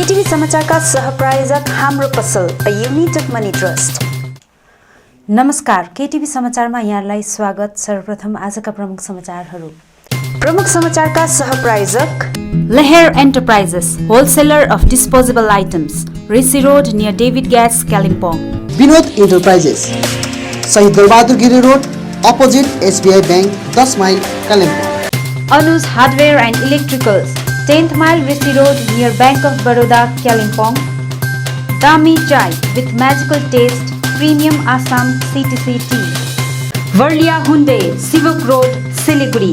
केटीभी समाचारका सहप्रायोजक हाम्रो पसल अ युनिटेड मनी ट्रस्ट। नमस्कार, केटीभी समाचारमा यहाँलाई स्वागत। सर्वप्रथम आजका प्रमुख समाचारहरू। प्रमुख समाचारका सहप्रायोजक Laher enterprises, wholesaler of disposable items, Rishi road near David gas, Kalimpong. Vinod enterprises, Shahid Darbahadur Giri road, opposite SBI bank, 10 mile, Kalimpong. Anuj hardware and electricals, 10th mile Rishi Road near Bank of Baroda, Kalimpong. Dami Chai with magical taste, premium Assam CTC tea. Varlia Hyundai, Sivak Road, Siliguri.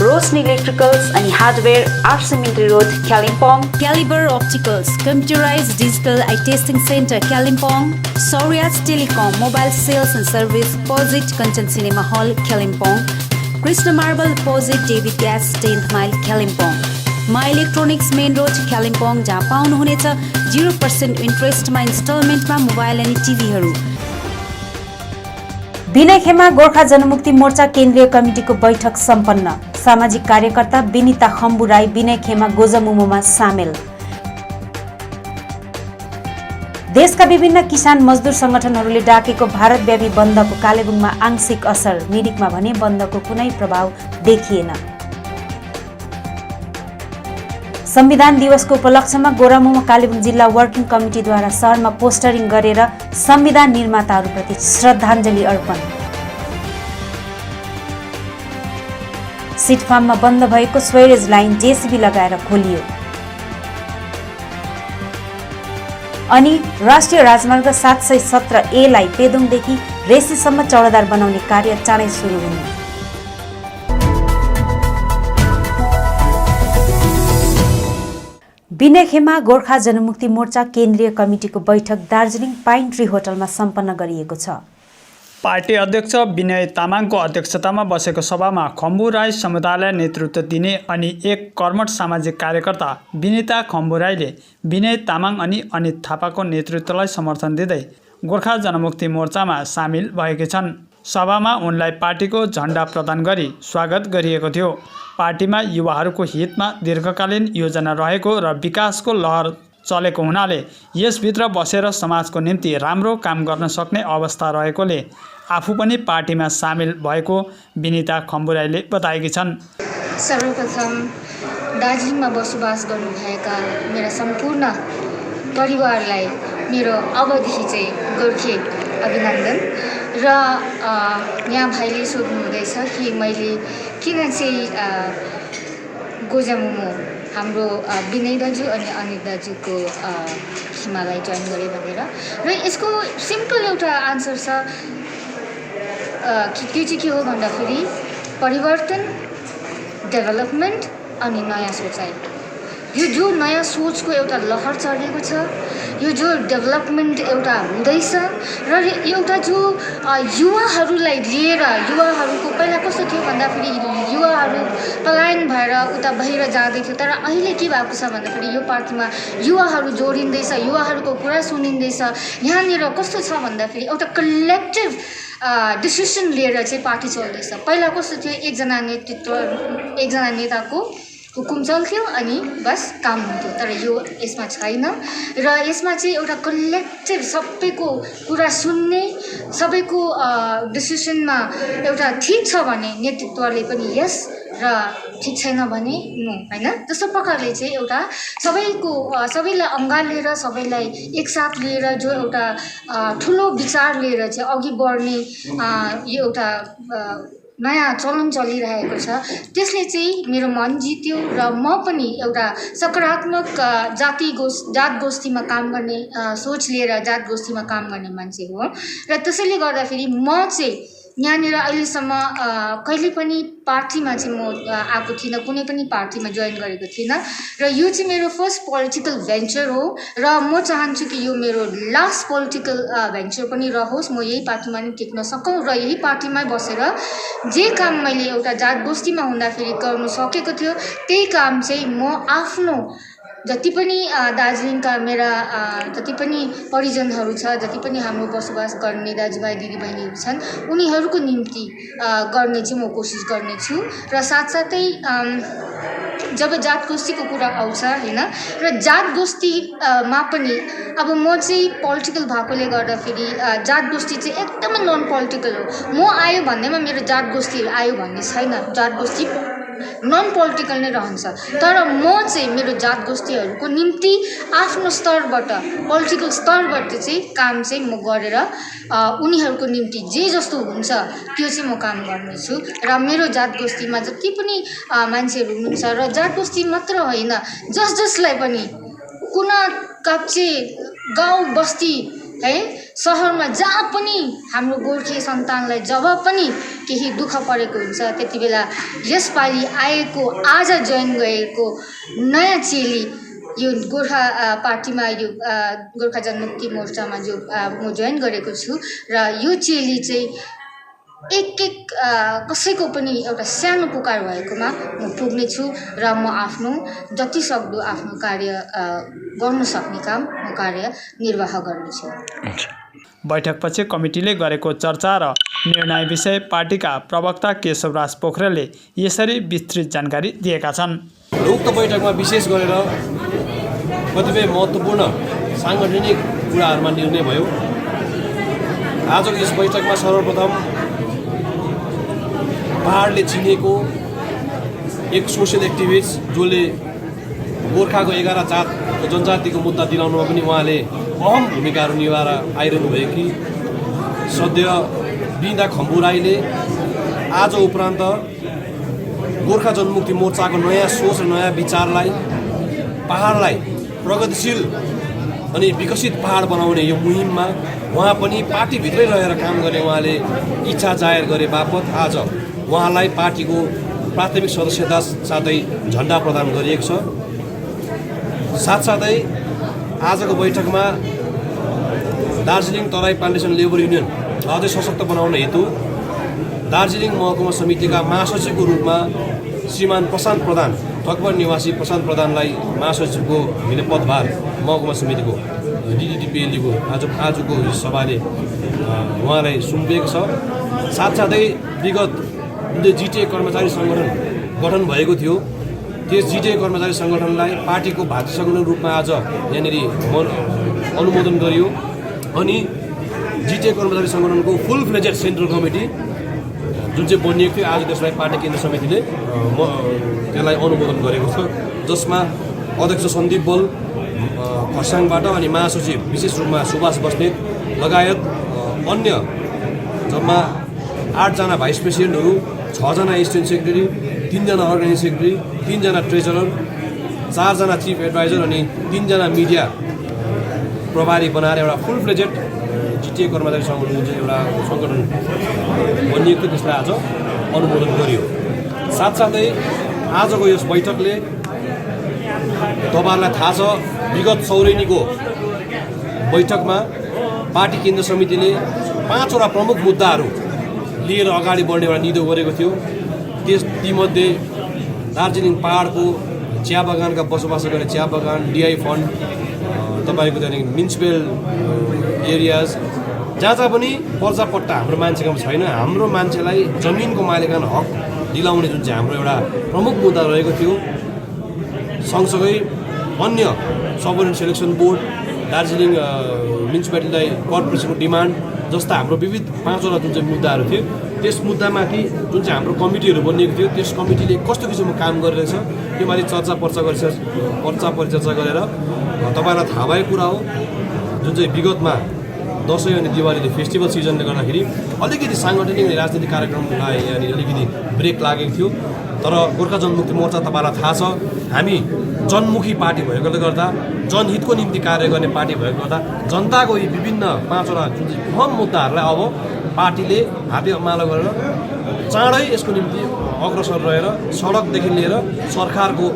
Rosni Electricals and Hardware, Arcementary Road, Kalimpong. Caliber Opticals, computerized digital eye testing center, Kalimpong. Saurya's Telecom, mobile sales and service, Posit Kanchan Cinema Hall, Kalimpong. Krishna Marble, Posit David Gas, 10th mile, Kalimpong. मा Electronics Main Road, Kalimpong, जहाँ पाउनुहुनेछ 0% इन्ट्रेस्टमा इन्स्टलमेन्टमा mobile अनि टिभीहरू। विनय खेमा गोर्खा जनमुक्ति मोर्चा केन्द्रीय कमिटीको बैठक सम्पन्न। सामाजिक कार्यकर्ता विनिता खम्बुराई विनय खेमा गोजमुमोमा सामेल। देशका विभिन्न किसान मजदुर संगठनहरूले डाकेको भारतव्यापी बन्दको कालेबुङमा आंशिक असर, मिरिकमा भने बन्दको कुनै प्रभाव देखिएन। संविधान दिवसको उपलक्ष्यमा गोरामुमो कालेबुङ जिल्ला वर्किङ कमिटीद्वारा शहरमा पोस्टरिङ गरेर संविधान निर्माताहरूप्रति श्रद्धाञ्जली अर्पण। सिट फार्ममा बन्द भएको स्वेरेज लाइन जेसीबी लगाएर खोलियो। अनि राष्ट्रिय राजमार्ग 717A लाई पेदोङदेखि रेसीसम्म चौडादार बनाउने कार्य चाँडै सुरु हुने। विनय खेमा गोर्खा जनमुक्ति मोर्चा केन्द्रीय कमिटीको बैठक दार्जिलिङ पाइन ट्री होटलमा सम्पन्न गरिएको छ। पार्टी अध्यक्ष विनय तामाङको अध्यक्षतामा बसेको सभामा खम्बु राई समुदायलाई नेतृत्व दिने अनि एक कर्मठ सामाजिक कार्यकर्ता विनिता खम्बु राईले विनय तामाङ अनि अनित थापाको नेतृत्वलाई समर्थन दिँदै गोर्खा जनमुक्ति मोर्चामा सामेल भएकी छन्। सभामा उनलाई पार्टीको झण्डा प्रदान गरी स्वागत गरिएको थियो। पार्टीमा युवाहरूको हितमा दीर्घकालीन योजना रहेको र विकासको लहर चलेको हुनाले यसभित्र बसेर समाजको निम्ति राम्रो काम गर्न सक्ने अवस्था रहेकोले आफू पनि पार्टीमा सामेल भएको विनिता खम्बुराईले बताएकी छन्। सर्वप्रथम दार्जिलिङमा बसोबास गर्नुभएका मेरा सम्पूर्ण परिवारलाई मेरो अबदेखि चाहिँ गोर्खे अभिनन्दन। र यहाँ भाइले सोध्नुहुँदैछ कि मैले किन चाहिँ गोजामुमो हाम्रो विनय दाजु अनि अनित दाजुको खेमालाई जोइन गरेँ भनेर। र यसको सिम्पल एउटा आन्सर छ कि त्यो चाहिँ के हो भन्दाखेरि परिवर्तन, डेभलपमेन्ट अनि नयाँ सोचाइ। यो जो नयाँ सोचको एउटा लहर चढेको छ, यो जो डेभलपमेन्ट एउटा हुँदैछ र एउटा जो युवाहरूलाई लिएर, युवाहरूको पहिला कस्तो थियो भन्दाखेरि युवाहरू पलायन भएर उता बाहिर जाँदै थियो, तर अहिले के भएको छ भन्दाखेरि यो पार्टीमा युवाहरू जोडिँदैछ, युवाहरूको कुरा सुनिँदैछ। यहाँनिर कस्तो छ भन्दाखेरि एउटा कलेक्टिभ डिसिसन लिएर चाहिँ पार्टी चल्दैछ। पहिला कस्तो थियो, एकजना नेताको हुकुम चल्थ्यो अनि बस काम हुन्थ्यो, तर यो यसमा छैन। र यसमा चाहिँ एउटा कलेक्टिभ सबैको कुरा सुन्ने, सबैको डिसिसनमा एउटा ठिक छ भने नेतृत्वले पनि यस र ठिक छैन भने नो, हैन। त्यस्तो प्रकारले चाहिँ एउटा सबैलाई अँगालेर, सबैलाई एकसाथ लिएर जो एउटा ठुलो विचार लिएर चाहिँ अघि बढ्ने यो एउटा नयाँ चलन चलिरहेको छ, त्यसले चाहिँ मेरो मन जित्यो। र म पनि एउटा सकारात्मक जात गोष्ठीमा काम गर्ने सोच लिएर जात गोष्ठीमा काम गर्ने मान्छे हो। र त्यसैले गर्दाखेरि म चाहिँ यहाँनिर अहिलेसम्म कहिले पनि पार्टीमा चाहिँ म आएको थिइनँ, कुनै पनि पार्टीमा जोइन गरेको थिइनँ। र यो चाहिँ मेरो फर्स्ट पोलिटिकल भेन्चर हो र म चाहन्छु कि यो मेरो लास्ट पोलिटिकल भेन्चर पनि रहोस्। म यही पार्टीमा नै टिक्न सकौँ र यही पार्टीमै बसेर जे काम मैले एउटा जात गोष्ठीमा हुँदाखेरि गर्नु सकेको थियो, त्यही काम चाहिँ म आफ्नो जति पनि दार्जिलिङका मेरा जति पनि परिजनहरू छ, जति पनि हाम्रो बसोबास गर्ने दाजुभाइ दिदीबहिनीहरू छन्, उनीहरूको निम्ति गर्ने चाहिँ म कोसिस गर्नेछु। र साथसाथै जब जात गोष्ठीको कुरा आउँछ होइन र जात गोष्ठीमा पनि अब म चाहिँ पोलिटिकल भएकोले गर्दाखेरि जात गोष्ठी चाहिँ एकदमै नन पोलिटिकल हो। म आयो भन्दैमा मेरो जात गोष्ठीहरू आयो भन्ने छैन, जात गोष्ठी नन पोलिटिकल नै रहन्छ। तर म चाहिँ मेरो जात गोष्ठीहरूको निम्ति आफ्नो स्तरबाट पोलिटिकल स्तरबाट चाहिँ काम चाहिँ म गरेर उनीहरूको निम्ति जे जस्तो हुन्छ त्यो चाहिँ म काम गर्नेछु। र मेरो जात गोष्ठीमा जति पनि मान्छेहरू हुनुहुन्छ र जात गोष्ठी मात्र होइन जसलाई पनि कुना काप्चे गाउँ बस्ती है सहरमा जहाँ पनि हाम्रो गोर्खे सन्तानलाई जब पनि केही दुःख परेको हुन्छ त्यति बेला यसपालि आएको आज जोइन गरेको नयाँ चेली यो गोर्खा पार्टीमा यो गोर्खा जनमुक्ति मोर्चामा जो म जोइन गरेको छु र यो चेली चाहिँ एक कसैको पनि एउटा सानो पुकार भएकोमा म पुग्ने छु र म आफ्नो जति सक्दो आफ्नो कार्य गर्न सक्ने काम म कार्य निर्वाह गर्नेछु। बैठकपछि कमिटीले गरेको चर्चा र निर्णय विषय पार्टीका प्रवक्ता केशवराज पोखरेलले यसरी विस्तृत जानकारी दिएका छन्। उक्त बैठकमा विशेष गरेर कतिपय महत्त्वपूर्ण साङ्गठनिक कुराहरूमा निर्णय भयो। आजको यस बैठकमा सर्वप्रथम पहाडले चिनेको एक सोसियल एक्टिभिस्ट जसले गोर्खाको 11 जातको जनजातिको मुद्दा दिलाउनुमा पनि उहाँले अहम भूमिकाहरू निभाएर आइरहनु भएकी सद्य बिन्दा खम्बु राईले आज उपरान्त गोर्खा जनमुक्ति मोर्चाको नयाँ सोच र नयाँ विचारलाई पहाडलाई प्रगतिशील अनि विकसित पहाड बनाउने यो मुहिममा उहाँ पनि पार्टीभित्रै रहेर काम गर्ने उहाँले इच्छा जाहेर गरे बापत आज उहाँलाई पार्टीको प्राथमिक सदस्यता साथै झण्डा प्रदान गरिएको छ। साथसाथै आजको बैठकमा Darjeeling Terai plantation labour union अझै सशक्त बनाउन हेतु दार्जिलिङ महकुमा समितिका महासचिवको रूपमा श्रीमान प्रशान्त प्रधान तकभर निवासी प्रशान्त प्रधानलाई महासचिवको हुने पदभार महकुमा समितिको डिडिटिपिएलडीको आजको सभाले उहाँलाई सुम्पिएको छ। साथसाथै विगत जुन जिटिए कर्मचारी सङ्गठन गठन भएको थियो त्यस जिटिए कर्मचारी सङ्गठनलाई पार्टीको भातृ सङ्गठन रूपमा आज यहाँनिर अनुमोदन गरियो अनि जिटिए कर्मचारी सङ्गठनको फुल फ्लेजेड सेन्ट्रल कमिटी जुन चाहिँ बनिएको थियो आज त्यसलाई पार्टी केन्द्र समितिले त्यसलाई अनुमोदन गरेको छ, जसमा अध्यक्ष सन्दीप बल खरसाङबाट अनि महासचिव विशेष रूपमा सुभाष बस्नेत लगायत अन्य जम्मा 8 जना भाइस प्रेसिडेन्टहरू, 6 जना एसिस्टेन्ट सेक्रेटरी, 3 जना अर्गनाइजिङ सेक्रेटरी, 3 जना ट्रेजरर, 4 जना चिफ एडभाइजर अनि 3 जना मिडिया प्रभारी बनाएर एउटा फुल फ्लेजेड जिटिए कर्मचारी सङ्गठन जुन चाहिँ एउटा सङ्गठन बनिएको थियो त्यसलाई आज अनुमोदन गरियो। साथसाथै आजको यस बैठकले तपाईँहरूलाई थाहा छ विगत सौरेनीको बैठकमा पार्टी केन्द्र समितिले 5 वटा प्रमुख मुद्दाहरू लिएर अगाडि बढ्ने एउटा निधो गरेको थियो। तीमध्ये दार्जिलिङ पहाडको चिया बगानका बसोबास गर्ने चिया बगान, डिआई फन्ड, तपाईँको त्यहाँदेखि म्युनिसिपल एरियाज जहाँ जहाँ पनि पर्जापट्टा हाम्रो मान्छेकोमा छैन, हाम्रो मान्छेलाई जमिनको मालिकाना हक दिलाउने जुन चाहिँ हाम्रो एउटा प्रमुख मुद्दा रहेको थियो। सँगसँगै अन्य सबोर्डिनेट सेलेक्सन बोर्ड, दार्जिलिङ म्युनिसिपालिटीलाई कर्पोरेसनको डिमान्ड जस्ता हाम्रो विविध 5 वटा जुन चाहिँ मुद्दाहरू थियो त्यस मुद्दामाथि जुन चाहिँ हाम्रो कमिटीहरू बनिएको थियो त्यस कमिटीले कस्तो किसिमको काम गरिरहेछ त्योमाथि चर्चा परिचर्चा गरेर तपाईँलाई थाहा भएको कुरा हो जुन चाहिँ विगतमा दसैँ अनि दिवालीले फेस्टिभल सिजनले गर्दाखेरि अलिकति साङ्गठनिक अनि राजनीतिक कार्यक्रमलाई यहाँनिर अलिकति ब्रेक लागेको थियो। तर गोर्खा जनमुक्ति मोर्चा तपाईँलाई थाहा छ हामी जनमुखी पार्टी भएकोले गर्दा जनहितको निम्ति कार्य गर्ने पार्टी भएको गर्दा जनताको यी विभिन्न 5 वटा जुन चाहिँ अहम मुद्दाहरूलाई अब पार्टीले हातेमालो गरेर चाँडै यसको निम्ति अग्रसर रहेर सडकदेखि लिएर सरकारको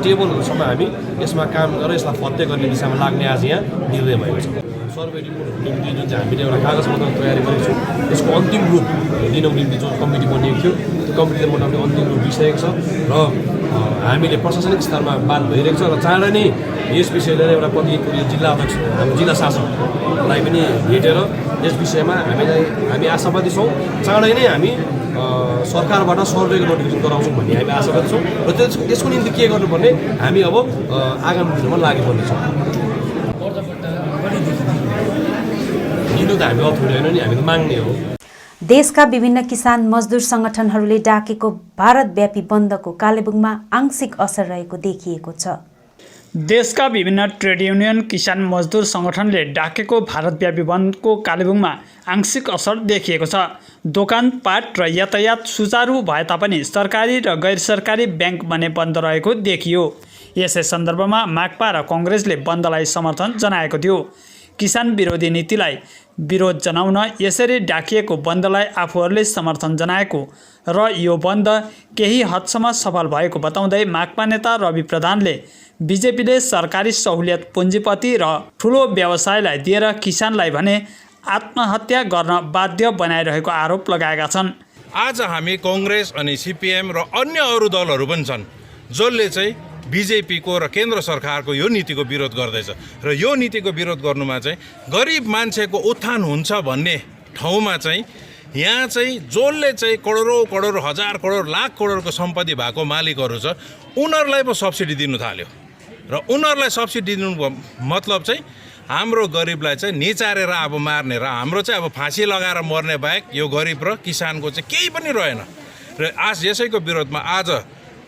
टेबलसम्म हामी यसमा काम गरेर यसलाई फत्ते गर्ने दिशामा लाग्ने आज यहाँ निर्णय भएको छ। सर्वे रिपोर्टको निम्ति जुन चाहिँ हामीले एउटा कागजपत्र तयारी गरेको छौँ त्यसको अन्तिम रूप दिनको निम्ति जुन कमिटी बनिएको थियो त्यो कमिटीले मोटामोटी अन्तिम रूप दिइसकेको छ र हामीले प्रशासनिक स्तरमा बात भइरहेको छ र चाँडै नै यस विषयलाई एउटा प्रतिनिधि जिल्ला अध्यक्ष हाम्रो जिल्ला शासकलाई पनि भेटेर यस विषयमा हामी आशावादी छौँ चाँडै नै हामी सरकारबाट सर्वेको नोटिफिकेसन गराउँछौँ भन्ने हामी आशावादी छौँ र त्यसको निम्ति के गर्नुपर्ने हामी अब आगामी दिनमा लाग्नुपर्ने छौँ। लिनु त हामी अथोरिटी होइन नि, हामी त माग्ने हो। देशका विभिन्न किसान मजदुर संगठनहरूले डाकेको भारतव्यापी बन्दको कालेबुङमा आंशिक असर रहेको देखिएको छ। देशका विभिन्न ट्रेड युनियन किसान मजदुर सङ्गठनले डाकेको भारतव्यापी बन्दको कालेबुङमा आंशिक असर देखिएको छ। दोकानपाट र यातायात सुचारू भए तापनि सरकारी र गैर सरकारी ब्याङ्क भने बन्द रहेको देखियो। यसै सन्दर्भमा माकपा र कङ्ग्रेसले बन्दलाई समर्थन जनाएको थियो। किसान विरोधी नीतिलाई विरोध जनाउन यसरी डाकिएको बन्दलाई आफूहरूले समर्थन जनाएको र यो बन्द केही हदसम्म सफल भएको बताउँदै माकपा नेता रवि प्रधानले बीजेपीले सरकारी सहुलियत पुँजीपति र ठुलो व्यवसायलाई दिएर किसानलाई भने आत्महत्या गर्न बाध्य बनाइरहेको आरोप लगाएका छन्। आज हामी कङ्ग्रेस अनि सिपिएम र अन्य अरू दलहरू पनि छन् जसले चाहिँ बीजेपीको र केन्द्र सरकारको यो नीतिको विरोध गर्दैछ र यो नीतिको विरोध गर्नुमा चाहिँ गरिब मान्छेको उत्थान हुन्छ भन्ने ठाउँमा चाहिँ यहाँ चाहिँ जसले चाहिँ करोडौँ करोड हजार करोड लाख करोडको सम्पत्ति भएको मालिकहरू छ उनीहरूलाई पो सब्सिडी दिनु थाल्यो र उनीहरूलाई सब्सिडी दिनु मतलब चाहिँ हाम्रो गरिबलाई चाहिँ निचारेर अब मार्ने र हाम्रो चाहिँ अब फाँसी लगाएर मर्ने बाहेक यो गरिब र किसानको चाहिँ केही पनि रहेन। र आज यसैको विरोधमा आज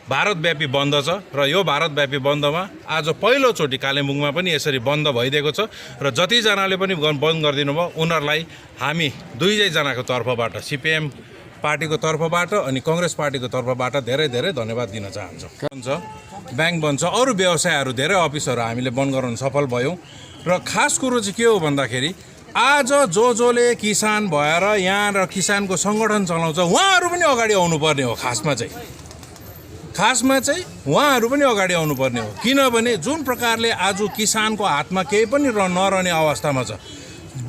भारतव्यापी बन्द छ र यो भारतव्यापी बन्दमा आज पहिलोचोटि कालिम्पोङमा पनि यसरी बन्द भइदिएको छ र जतिजनाले पनि बन्द गरिदिनु भयो उनीहरूलाई हामी दुईजनाको तर्फबाट सिपिएम पार्टीको तर्फबाट अनि कङ्ग्रेस पार्टीको तर्फबाट धेरै धेरै धन्यवाद दिन चाहन्छौँ। हुन्छ ब्याङ्क बन्द छ, अरू व्यवसायहरू धेरै अफिसहरू हामीले बन्द गराउन सफल भयौँ र खास कुरो चाहिँ के हो भन्दाखेरि आज जसले किसान भएर यहाँ र किसानको सङ्गठन चलाउँछ उहाँहरू पनि अगाडि आउनुपर्ने हो। खासमा चाहिँ उहाँहरू पनि अगाडि आउनुपर्ने हो किनभने जुन प्रकारले आज किसानको हातमा केही पनि नरहने अवस्थामा छ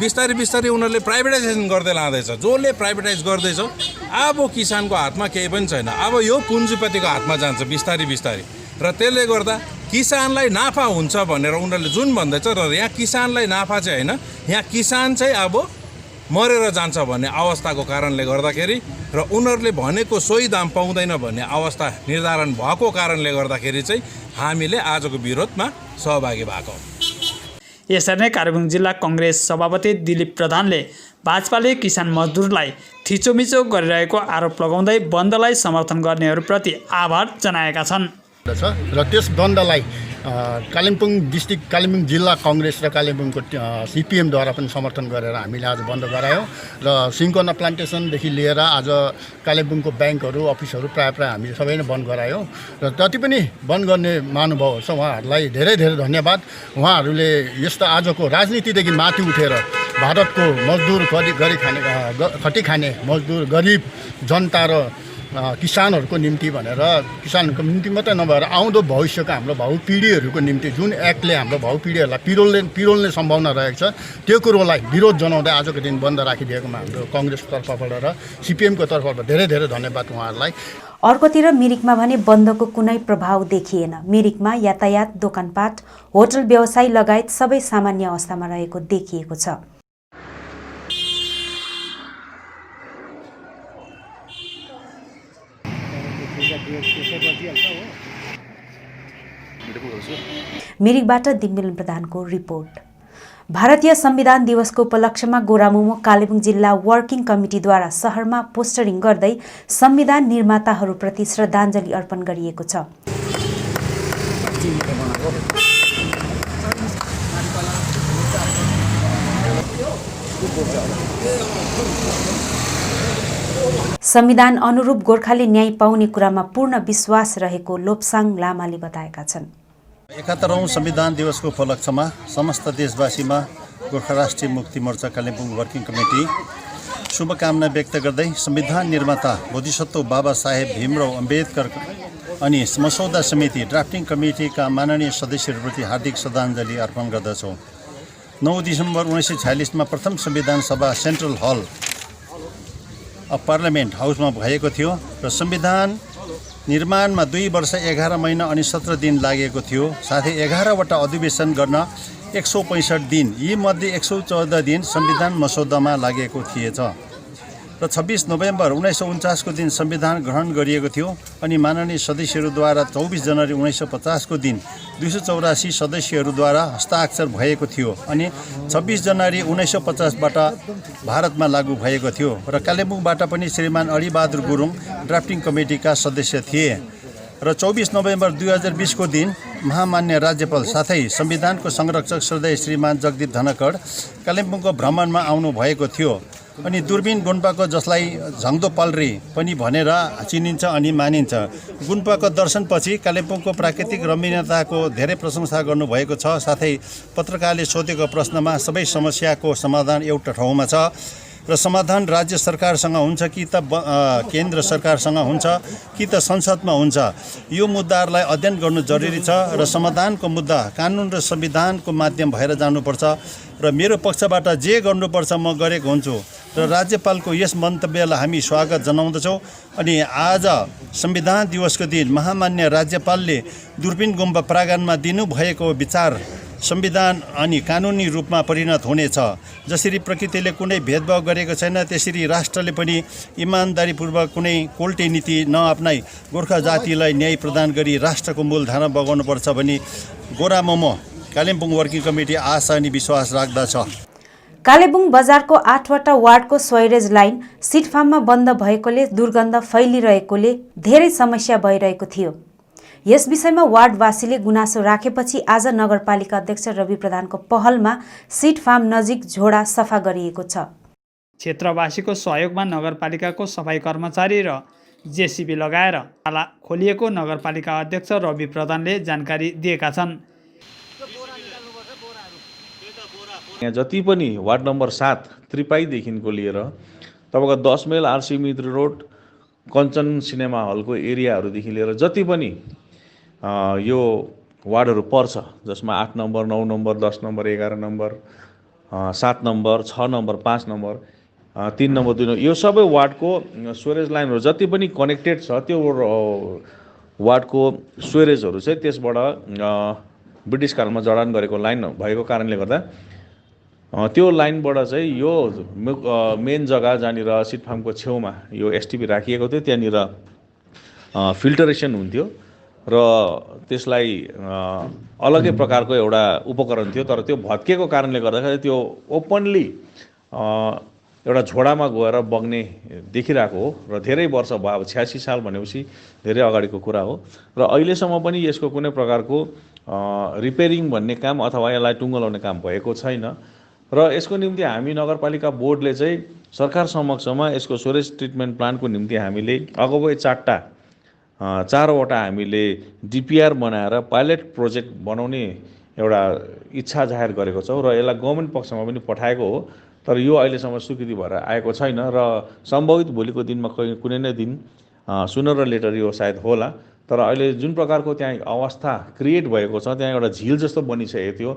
बिस्तारै बिस्तारै उनीहरूले प्राइभेटाइजेसन गर्दै लाँदैछ। जसले प्राइभेटाइज गर्दैछ अब किसानको हातमा केही पनि छैन, अब यो पुँजीपतिको हातमा जान्छ बिस्तारै बिस्तारै र त्यसले गर्दा किसानलाई नाफा हुन्छ भनेर उनीहरूले जुन भन्दैछ र यहाँ किसानलाई नाफा चाहिँ होइन, यहाँ किसान चाहिँ अब मरेर जान्छ भन्ने अवस्थाको कारणले गर्दाखेरि र उनीहरूले भनेको सोही दाम पाउँदैन भन्ने अवस्था निर्धारण भएको कारणले गर्दाखेरि चाहिँ हामीले आजको विरोधमा सहभागी भएको। यसरी नै कालेबुङ जिल्ला कङ्ग्रेस सभापति दिलीप प्रधानले भाजपाले किसान मजदुरलाई थिचोमिचो गरिरहेको आरोप लगाउँदै बन्दलाई समर्थन गर्नेहरूप्रति आभार जनाएका छन् र त्यस बन्दलाई कालिम्पोङ डिस्ट्रिक्ट कालिम्पोङ जिल्ला कङ्ग्रेस र कालिम्पोङको सिपिएमद्वारा पनि समर्थन गरेर हामीले आज बन्द गरायौँ र सिन्कोना प्लान्टेसनदेखि लिएर आज कालिम्पोङको ब्याङ्कहरू अफिसहरू प्रायः हामीले सबै नै बन्द गरायौँ र जति पनि बन्द गर्ने महानुभावहरू छ उहाँहरूलाई धेरै धेरै धन्यवाद। उहाँहरूले यस्तो आजको राजनीतिदेखि माथि उठेर भारतको मजदुर खटी खाने मजदुर गरिब जनता र किसानहरूको निम्ति भनेर किसानहरूको निम्ति मात्रै नभएर आउँदो भविष्यको हाम्रो भावी पिँढीहरूको निम्ति जुन एक्टले हाम्रो भावी पिँढीहरूलाई पिरोल्ने सम्भावना रहेको छ त्यो कुरोलाई विरोध जनाउँदै आजको दिन बन्द राखिदिएकोमा हाम्रो कङ्ग्रेसको तर्फबाट र सिपिएमको तर्फबाट धेरै धेरै धन्यवाद उहाँहरूलाई। अर्कोतिर मिरिकमा भने बन्दको कुनै प्रभाव देखिएन। मिरिकमा यातायात, दोकानपाट, होटल व्यवसाय लगायत सबै सामान्य अवस्थामा रहेको देखिएको छ। मिरिकबाट दिम्बिलन प्रधानको रिपोर्ट। भारतीय संविधान दिवसको उपलक्ष्यमा गोरामुमो कालेबुङ जिल्ला वर्किङ कमिटीद्वारा शहरमा पोस्टरिङ गर्दै संविधान निर्माताहरूप्रति श्रद्धाञ्जली अर्पण गरिएको छ। संविधान अनुरूप गोर्खाले न्याय पाउने कुरामा पूर्ण विश्वास रहेको लोप्साङ लामाले बताएका छन्। 71औं संविधान दिवसको उपलक्ष्यमा समस्त देशवासीमा गोर्खा राष्ट्रिय मुक्ति मोर्चा कालिम्पोङ वर्किङ कमिटी शुभकामना व्यक्त गर्दै संविधान निर्माता बोधिसत्व बाबा साहेब भीमराव अम्बेडकर अनि मसौदा समिति ड्राफ्टिङ कमिटीका माननीय सदस्यहरूप्रति हार्दिक श्रद्धाञ्जली अर्पण गर्दछौँ। 9 डिसेम्बर 1946 प्रथम संविधान सभा सेन्ट्रल हल अफ पार्लियामेन्ट हाउसमा भएको थियो र संविधान निर्माणमा 2 वर्ष 11 महिना अनि 17 दिन लागेको थियो। साथै 11वटा अधिवेशन गर्न 165 दिन, यी मध्ये 114 दिन संविधान मसौदामा लागेको थिएछ। र 26 नोभेम्बर 1949 को दिन संविधान ग्रहण गरिएको थियो अनि माननीय सदस्यहरूद्वारा 24 जनवरी 1950 को दिन 284 सदस्यहरूद्वारा हस्ताक्षर भएको थियो अनि 26 जनवरी 1950 बाट भारतमा लागू भएको थियो र कालेबुङबाट पनि श्रीमान अलीबहादुर गुरुङ ड्राफ्टिङ कमिटीका सदस्य थिए र 24 नोभेम्बर 2020 को दिन महामान्य राज्यपाल साथै संविधानको संरक्षक श्रद्धेय श्रीमान जगदीप धनखड कालिम्पोङको भ्रमणमा आउनु भएको थियो अनि दुर्बिन गुम्पाको जसलाई झङ्दो पल्री पनि भनेर चिनिन्छ अनि मानिन्छ गुम्पाको दर्शनपछि कालिम्पोङको प्राकृतिक रमणीयताको धेरै प्रशंसा गर्नुभएको छ साथै पत्रकारले सोधेको प्रश्नमा सबै समस्याको समाधान एउटा ठाउँमा छ र समाधान राज्य सरकारसँग हुन्छ कि त केन्द्र सरकारसँग हुन्छ कि त संसदमा हुन्छ यो मुद्दाहरूलाई अध्ययन गर्नु जरुरी छ र समाधानको मुद्दा कानुन र संविधानको माध्यम भएर जानुपर्छ र मेरो पक्षबाट जे गर्नुपर्छ म गरेको हुन्छु र राज्यपालको यस मन्तव्यलाई हामी स्वागत जनाउँदछौँ अनि आज संविधान दिवसको दिन महामान्य राज्यपालले दुर्बिन गुम्बा प्राङ्गणमा दिनुभएको विचार संविधान अनि कानुनी रूपमा परिणत हुनेछ जसरी प्रकृतिले कुनै भेदभाव गरेको छैन त्यसरी राष्ट्रले पनि इमानदारीपूर्वक कुनै कोल्टे नीति नअपनाई गोर्खा जातिलाई न्याय प्रदान गरी राष्ट्रको मूलधारा बगाउनुपर्छ भनी गोरा मोमो कालिम्पोङ वर्किङ कमिटी आशा अनि विश्वास राख्दछ। कालेबुङ बजारको 8वटा वार्डको स्वेरेज लाइन सिट फार्ममा बन्द भएकोले दुर्गन्ध फैलिरहेकोले धेरै समस्या भइरहेको थियो। यस विषयमा वार्डवासीले गुनासो राखेपछि आज नगरपालिका अध्यक्ष रवि प्रधानको पहलमा सिट फार्म नजिक झोडा सफा गरिएको छ। क्षेत्रवासीको सहयोगमा नगरपालिकाको सफाई कर्मचारी र जेसीबी लगाएर नाला खोलिएको नगरपालिका अध्यक्ष रवि प्रधानले जानकारी दिएका छन्। यहाँ जति पनि वार्ड नम्बर 7 त्रिपाईदेखिको लिएर तपाईँको 10 माइल आरसी मित्र रोड कञ्चन सिनेमा हलको एरियाहरूदेखि लिएर जति पनि यो वार्डहरू पर्छ जसमा 8 number 9 number 10 number 11 number 7 number 6 number 5 number 3 number 2 number यो सबै वार्डको स्वेरेज लाइनहरू जति पनि कनेक्टेड छ त्यो वार्डको स्वेरेजहरू चाहिँ त्यसबाट ब्रिटिस कालमा जडान गरेको लाइन भएको कारणले गर्दा त्यो लाइनबाट चाहिँ यो मेन जग्गा जहाँनिर सिट फार्मको छेउमा यो एसटिपी राखिएको थियो त्यहाँनिर फिल्टरेसन हुन्थ्यो र त्यसलाई अलग्गै प्रकारको एउटा उपकरण थियो तर त्यो भत्किएको कारणले गर्दाखेरि त्यो ओपनली एउटा झोडामा गएर बग्ने देखिरहेको हो र धेरै वर्ष भयो। अब 86 साल भनेपछि धेरै अगाडिको कुरा हो र अहिलेसम्म पनि यसको कुनै प्रकारको रिपेयरिङ भन्ने काम अथवा यसलाई टुङ्गो लाउने काम भएको छैन र यसको निम्ति हामी नगरपालिका बोर्डले चाहिँ सरकार समक्षमा यसको स्वेरेज ट्रिटमेन्ट प्लान्टको निम्ति हामीले अगावै 4वटा हामीले डिपिआर बनाएर पाइलट प्रोजेक्ट बनाउने एउटा इच्छा जाहेर गरेको छौँ र यसलाई गभर्नमेन्ट पक्षमा पनि पठाएको हो तर यो अहिलेसम्म स्वीकृति भएर आएको छैन र सम्भवित भोलिको दिनमा कुनै न दिन सुनर र लेटर यो सायद होला तर अहिले जुन प्रकारको त्यहाँ अवस्था क्रिएट भएको छ त्यहाँ एउटा झिल जस्तो बनिसकेको थियो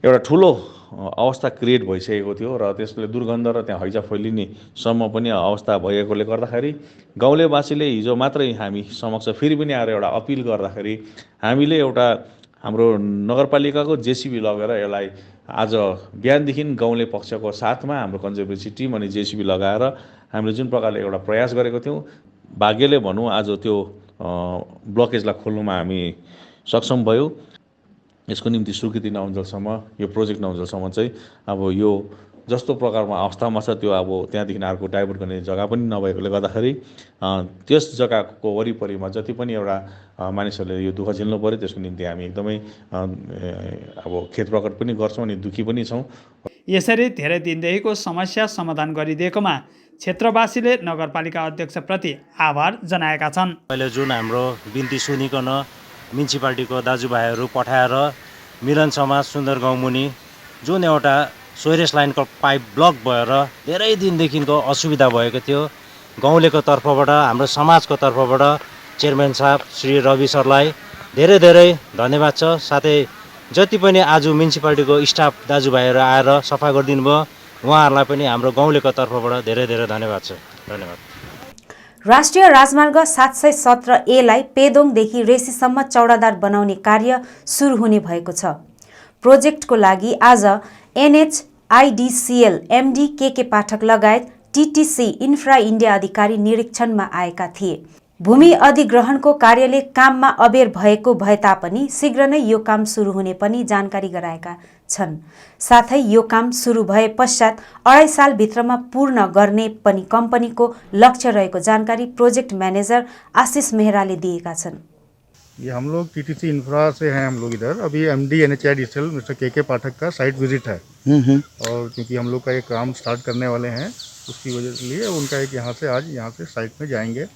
एउटा ठुलो अवस्था क्रिएट भइसकेको थियो र त्यसले दुर्गन्ध र त्यहाँ हैजा फैलिने सम्म पनि अवस्था भएकोले गर्दाखेरि गाउँलेवासीले हिजो मात्रै हामी समक्ष फेरि पनि आएर एउटा अपिल गर्दाखेरि हामीले एउटा हाम्रो नगरपालिकाको जेसीबी लगेर यसलाई आज बिहानदेखि गाउँले पक्षको साथमा हाम्रो कन्जर्भेन्सी टिम अनि जेसीबी लगाएर हामीले जुन प्रकारले एउटा प्रयास गरेको थियौँ भाग्यले भनौँ आज त्यो ब्लकेजलाई खोल्नुमा हामी सक्षम भयो। यसको निम्ति स्वीकृति नहुन्जेलसम्म यो प्रोजेक्ट नहुन्जेलसम्म चाहिँ अब यो जस्तो प्रकारमा अवस्थामा छ त्यो अब त्यहाँदेखि अर्को डाइभर्ट गर्ने जग्गा पनि नभएकोले गर्दाखेरि त्यस जग्गाको वरिपरिमा जति पनि एउटा मानिसहरूले यो दुःख झेल्नु पर्यो त्यसको निम्ति हामी एकदमै अब खेद प्रकट पनि गर्छौँ अनि दुःखी पनि छौँ। यसरी धेरै दिनदेखिको समस्या समाधान गरिदिएकोमा क्षेत्रवासीले नगरपालिका अध्यक्षप्रति आभार जनाएका छन्। अहिले जुन हाम्रो बिन्ती सुनिकन म्युनिसिपालिटीको दाजुभाइहरू पठाएर मिलन समाज सुन्दर गाउँमुनि जुन एउटा स्वेरेज लाइनको पाइप ब्लक भएर धेरै दिनदेखिको असुविधा भएको थियो गाउँलेको तर्फबाट हाम्रो समाजको तर्फबाट चेयरम्यान साहब श्री रवि सरलाई धेरै धेरै धन्यवाद छ। साथै जति पनि आज म्युनिसिपालिटीको स्टाफ दाजुभाइहरू आएर सफा गरिदिनु भयो उहाँहरूलाई पनि हाम्रो गाउँलेको तर्फबाट धेरै धेरै धन्यवाद छ। धन्यवाद। राष्ट्रिय राजमार्ग 717A लाई पेदोङदेखि रेसीसम्म चौडादार बनाउने कार्य सुरु हुने भएको छ। प्रोजेक्टको लागि आज NHIDCL MD KK पाठक लगायत टीटीसी इन्फ्रा इन्डिया अधिकारी निरीक्षणमा आएका थिए। भूमि अधिग्रहणको कार्यले काममा अबेर भएको भए तापनि शीघ्र नै यो काम सुरु हुने पनि जानकारी गराएका छन्। साथै यो काम सुरु भए पश्चात 2.5 सालभित्रमा पूर्ण गर्ने पनि कम्पनीको लक्ष्य रहेको जानकारी प्रोजेक्ट मैनेजर आशीष मेहराले दिएका छन्। ये हम लोग टीटीसी इंफ्रा से हैं, हम लोग इधर अभी एमडी NHIDCL मिस्टर के पाठक का साइट विजिट है और क्योंकि हम लोग का एक काम स्टार्ट करने वाले हैं उसकी वजह से लिए उनका एक यहाँ से आज यहाँ से साइट में जाएंगे,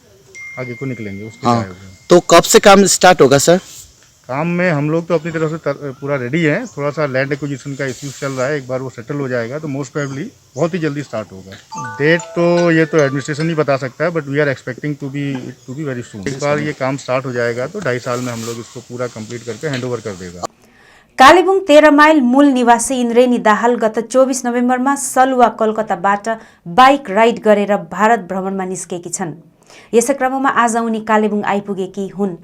आगे को निकलेंगे उसके लिए। तो कब से काम स्टार्ट होगा सर? काम में हम लोग तो अपनी तरफ से पूरा रेडी है, थोड़ा सा लैंड एक्विजिशन का इश्यूज चल रहा है, एक बार वो सेटल हो जाएगा तो मोस्ट प्रोबेबली बहुत ही जल्दी स्टार्ट होगा। डेट तो ये तो एडमिनिस्ट्रेशन ही बता सकता है, but we are expecting to be very soon. एक बार ये काम स्टार्ट हो जाएगा तो 2.5 साल में हम लोग इसको पूरा कंप्लीट करके हैंडओवर कर देगा। कालेबुङ 13 माइल मूल निवासी इन्द्रेणी दाहाल गत 24 नोभेम्बरमा सलुवा कोलकाताबाट बाइक राइड गरेर भारत भ्रमणमा निस्केकी छन्। यसै क्रममा आज उनी कालेबुङ आइपुगेकी हुन्।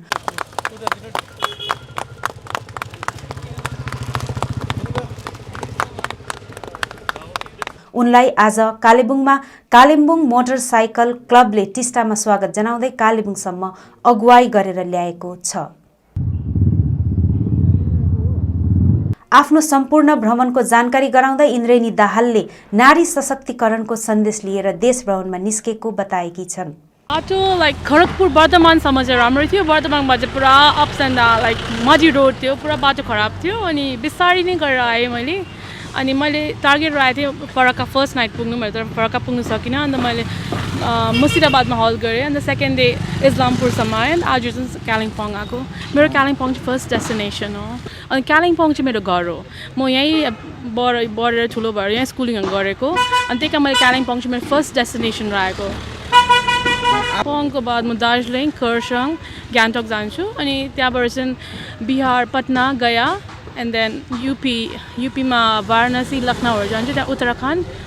उनलाई आज कालेबुङमा कालिम्पोङ मोटरसाइकल क्लबले टिस्टामा स्वागत जनाउँदै कालेबुङसम्म अगुवाई गरेर ल्याएको छ। आफ्नो सम्पूर्ण भ्रमणको जानकारी गराउँदै इन्द्रेणी दाहालले नारी सशक्तिकरणको सन्देश लिएर देश भ्रमणमा निस्केको बताएकी छन्। बाटो खडगपुर वर्धमानसम्म चाहिँ राम्रो थियो, वर्धमानमा चाहिँ पुरा अप्स एन्ड मडी रोड थियो, पुरा बाटो खराब थियो अनि बिस्तारै नै गरेर आएँ मैले। अनि मैले टार्गेट राखेको थिएँ फरक्का फर्स्ट नाइट पुग्नु, मैले तर फरक्का पुग्नु सकिनँ। अन्त मैले मुर्सिदाबादमा हल गरेँ, अन्त सेकेन्ड डे इस्लामपुरसम्म आएँ। आज चाहिँ कालिम्पोङ आएको। मेरो कालिम्पोङ चाहिँ फर्स्ट डेस्टिनेसन हो अनि कालिम्पोङ चाहिँ मेरो घर हो। म यहीँ बढेर ठुलो भएर यहीँ स्कुलिङहरू गरेको अनि त्यही कारण मैले कालिम्पोङ चाहिँ मेरो फर्स्ट डेस्टिनेसन रहेको। कालिम्पोङको बाद म दार्जिलिङ, खरसाङ, गान्तोक जान्छु अनि त्यहाँबाट चाहिँ बिहार, पटना, गया एन्ड देन युपीमा वाराणसी, लखनऊहरू जान्छु। त्यहाँ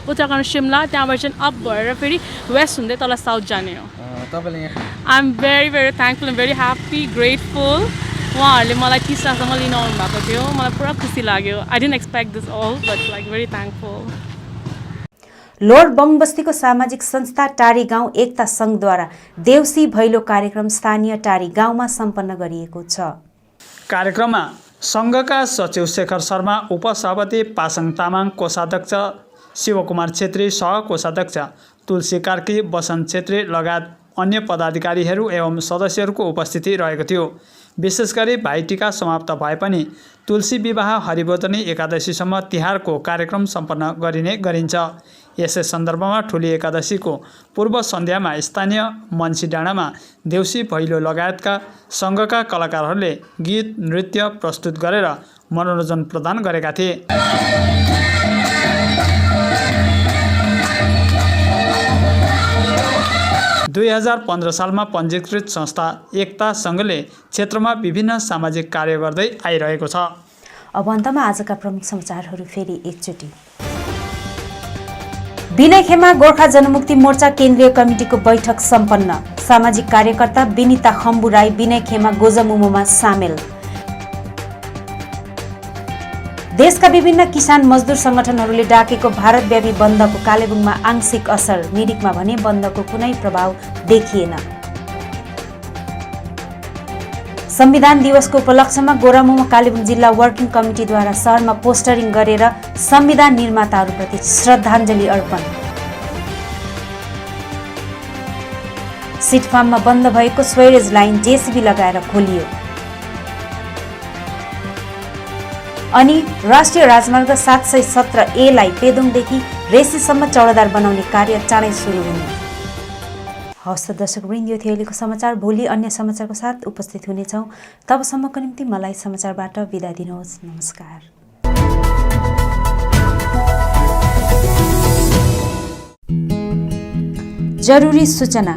उत्तराखण्ड शिमला, त्यहाँबाट चाहिँ अप भएर फेरि वेस्ट हुँदै तल साउथ जाने हो। I am very very thankful and very happy, grateful. उहाँहरूले मलाई टिस्टासम्म लिन आउनु भएको थियो, मलाई पुरा खुसी लाग्यो। I didn't expect this all but very thankful. लोड बङबस्तीको सामाजिक संस्था टारी गाउँ एकता सङ्घद्वारा देउसी भैलो कार्यक्रम स्थानीय टारी गाउँमा सम्पन्न गरिएको छ। कार्यक्रममा सङ्घका सचिव शेखर शर्मा, उपसभापति पासाङ तामाङ, कोषाध्यक्ष शिवकुमार छेत्री, सहकोषाध्यक्ष तुलसी कार्की, बसन्त छेत्री लगायत अन्य पदाधिकारीहरू एवं सदस्यहरूको उपस्थिति रहेको थियो। विशेष गरी भाइटिका समाप्त भए पनि तुलसी विवाह हरिबोधनी एकादशीसम्म तिहारको कार्यक्रम सम्पन्न गरिन्छ। यसै सन्दर्भमा ठुली एकादशीको पूर्व सन्ध्यामा स्थानीय मन्सी डाँडामा देउसी भैलो लगायतका सङ्घका कलाकारहरूले गीत नृत्य प्रस्तुत गरेर मनोरञ्जन प्रदान गरेका थिए। 2015 सालमा पञ्जीकृत संस्था एकता सङ्घले क्षेत्रमा विभिन्न सामाजिक कार्य गर्दै आइरहेको छ। अब अन्तमा आजका प्रमुख समाचारहरू फेरि एकचोटि। विनयखेमा गोर्खा जनमुक्ति मोर्चा केन्द्रीय कमिटीको बैठक सम्पन्न। सामाजिक कार्यकर्ता विनिता खम्बु राई विनयखेमा गोजमुमोमा सामेल। देशका विभिन्न किसान मजदुर संगठनहरूले डाकेको भारतव्यापी बन्दको कालेबुङमा आंशिक असर, मिरिकमा भने बन्दको कुनै प्रभाव देखिएन। संविधान दिवसको उपलक्ष्यमा गोरामुमो कालेबुङ जिल्ला वर्किङ कमिटीद्वारा शहरमा पोस्टरिङ गरेर संविधान निर्माताहरूप्रति श्रद्धाञ्जली अर्पण। सिटफार्ममा बन्द भएको स्वेरेज लाइन जेसीबी लगाएर खोलियो। अनि राष्ट्रिय राजमार्ग 717A लाई पेदोङदेखि रेसीसम्म चौडादार बनाउने कार्य चाँडै सुरु हुने। हवस् त दर्शकवृन्द, यो थियो अहिलेको समाचार। भोलि अन्य समाचारको साथ उपस्थित हुनेछौँ। तबसम्मको निम्ति मलाई समाचारबाट बिदा दिनुहोस्। नमस्कार। जरुरी सूचना।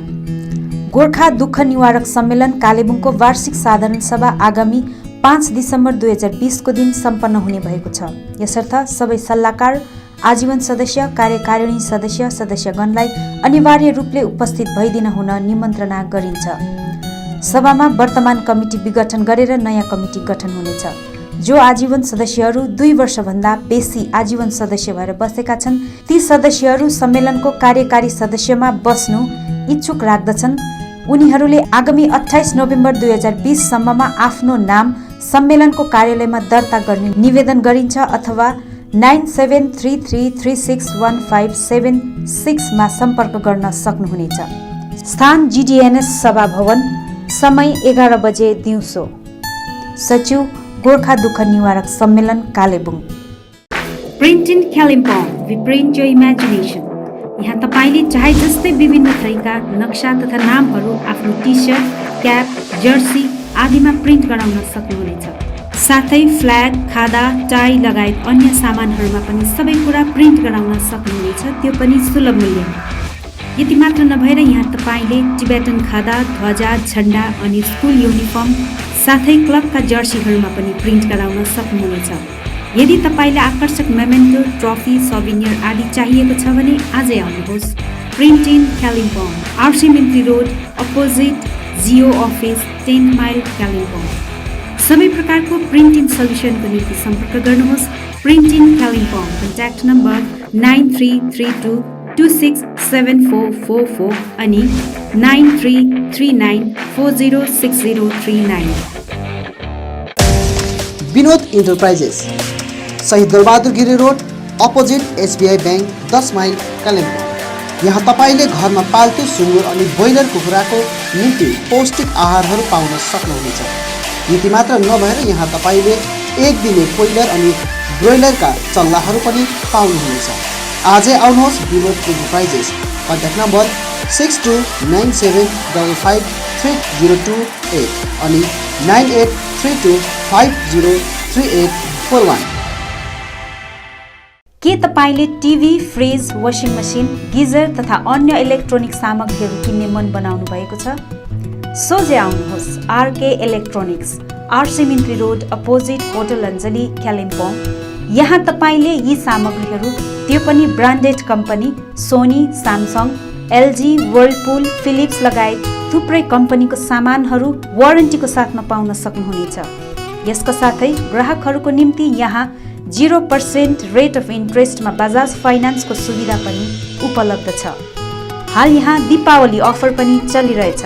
गोर्खा दुःख निवारक सम्मेलन कालेबुङको वार्षिक साधारण सभा आगामी 5 दिसम्बर 2020 को दिन सम्पन्न हुने भएको छ। यसर्थ सबै सल्लाहकार, आजीवन सदस्य, कार्यकारिणी सदस्य, सदस्यगणलाई अनिवार्य रूपले उपस्थित भइदिन हुन निमन्त्रणा गरिन्छ। सभामा वर्तमान कमिटी विघटन गरेर नयाँ कमिटी गठन हुनेछ। जो आजीवन सदस्यहरू 2 वर्षभन्दा बेसी आजीवन सदस्य भएर बसेका छन् ती सदस्यहरू सम्मेलनको कार्यकारी सदस्यमा बस्नु इच्छुक राख्दछन्। उनीहरूले आगामी 28 नोभेम्बर 2020 सम्ममा आफ्नो नाम सम्मेलनको कार्यालयमा दर्ता गर्ने निवेदन गरिन्छ अथवा 9733361576 मा सम्पर्क गर्न सक्नुहुनेछ। स्थान GDNS सभा भवन, समय 11 बजे दिउँसो। सचिव गोर्खा दुःख निवारक सम्मेलन Kalebung. Print in Kalimpong, we print your imagination. यहाँ तपाईले चाहे जस्तै विभिन्न थरीका नक्सा तथा नामहरू आफ्नो टी-शर्ट, क्याप, जर्सी आदिमा प्रिन्ट गराउन सक्नुहुनेछ। साथै फ्ल्याग, खादा, टाई लगायत अन्य सामानहरूमा पनि सबै कुरा प्रिन्ट गराउन सक्नुहुनेछ, त्यो पनि सुलभ मूल्यमा। यति मात्र नभएर यहाँ तपाईले टिबेटन खादा, ध्वजा, झण्डा अनि स्कुल युनिफर्म साथै क्लबका जर्सीहरूमा पनि प्रिन्ट गराउन सक्नुहुनेछ। यदि तपाईलाई आकर्षक मेमेन्टो, ट्रफी, सौभिनियर आदि चाहिएको छ भने आजै आउनुहोस्। Print in Kalimpong, RC Mintri road, opposite Jio office, 10 mile Kalimpong. सबै प्रकारको प्रिन्टिङ सल्युसनको निम्ति सम्पर्क गर्नुहोस्। Print in Kalimpong, contact number 9332267444 अनि 9339406039। Vinod enterprises, Shahid Darbahadur Giri road, opposite SBI bank, 10 mile Kalimpong. यहाँ तपाईले घरमा पाल्तु सुँगुर अनि ब्रोइलर कुखुराको निम्ति पौष्टिक आहारहरू पाउन सक्नुहुनेछ। यति मात्र नभएर यहाँ तपाईले एक दिने कोइलर अनि ब्रोइलरका चल्लाहरू पनि पाउनुहुनेछ। आजै आउनुहोस् विनोद इन्टरप्राइजेस। कन्ट्याक्ट नम्बर 6297553028 अनि 9832503841। के तपाईले TV, fridge, washing machine, geyser तथा अन्य इलेक्ट्रोनिक सामग्रीहरू किन्ने मन बनाउनु भएको छ? सोझै आउनुहोस्। RK electronics, RC Mintri road, opposite hotel Anjali, Kalimpong. यहाँ तपाईले यी सामग्रीहरू, त्यो पनि branded company Sony, Samsung, LG, Whirlpool, Philips लगायत थुप्रै कम्पनीको सामानहरू वारेन्टीको साथमा पाउन सक्नुहुनेछ। यसका साथै ग्राहकहरूको निम्ति यहाँ 0% रेट अफ इन्ट्रेस्टमा बजाज फाइनान्सको सुविधा पनि उपलब्ध छ। हाल यहाँ दीपावली अफर पनि चलिरहेछ।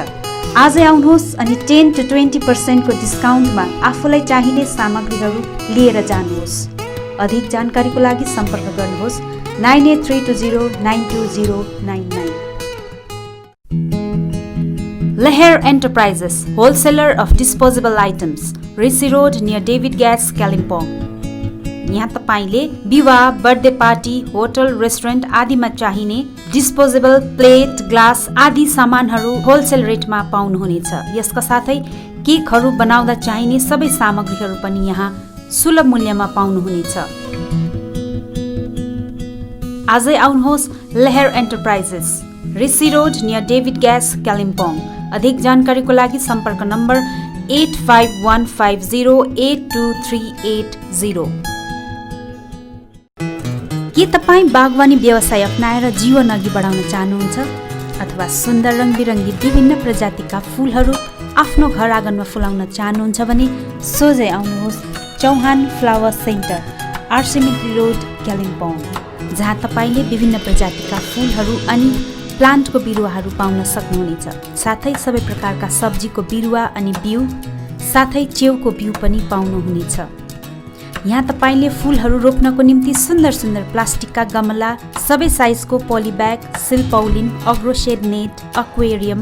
आजै आउनुहोस् अनि 10 to 20% को डिस्काउन्टमा आफूलाई चाहिने सामग्रीहरू लिएर जानुहोस्। अधिक जानकारीको लागि सम्पर्क गर्नुहोस् 9832092099। Leher Enterprises, wholesaler of disposable items, Rishi Road near David Gas, Kalimpong। यहाँ तपाईले विवाह, बर्थडे पार्टी, होटल, रेस्टुरेन्ट आदिमा चाहिने डिस्पोजेबल प्लेट, ग्लास आदि सामानहरू होलसेल रेटमा पाउनुहुनेछ। यसका साथै केकहरू बनाउँदा चाहिने सबै सामग्रीहरू पनि यहाँ सुलभ मूल्यमा पाउनुहुनेछ। आजै आउनुहोस् Laher enterprises, Rishi road near David gas, Kalimpong. अधिक जानकारीको लागि सम्पर्क नम्बर 8515082380। के तपाईँ बागवानी व्यवसाय अपनाएर जीवन अघि बढाउन चाहनुहुन्छ अथवा सुन्दर रङबिरङ्गी विभिन्न प्रजातिका फुलहरू आफ्नो घर आँगनमा फुलाउन चाहनुहुन्छ भने सोझै आउनुहोस् Chauhan flower centre, RC Mintri road, Kalimpong, जहाँ तपाईँले विभिन्न प्रजातिका फुलहरू अनि प्लान्टको बिरुवाहरू पाउन सक्नुहुनेछ। साथै सबै प्रकारका सब्जीको बिरुवा अनि बिउ साथै च्याउको बिउ पनि पाउनुहुनेछ। यहाँ तपाईले फुलहरू रोप्नको निम्ति सुन्दर सुन्दर प्लास्टिकका गमला, सबै साइजको पोलिब्याग, सिल्पौलिन, अग्रोसेड नेट, एक्वेरियम,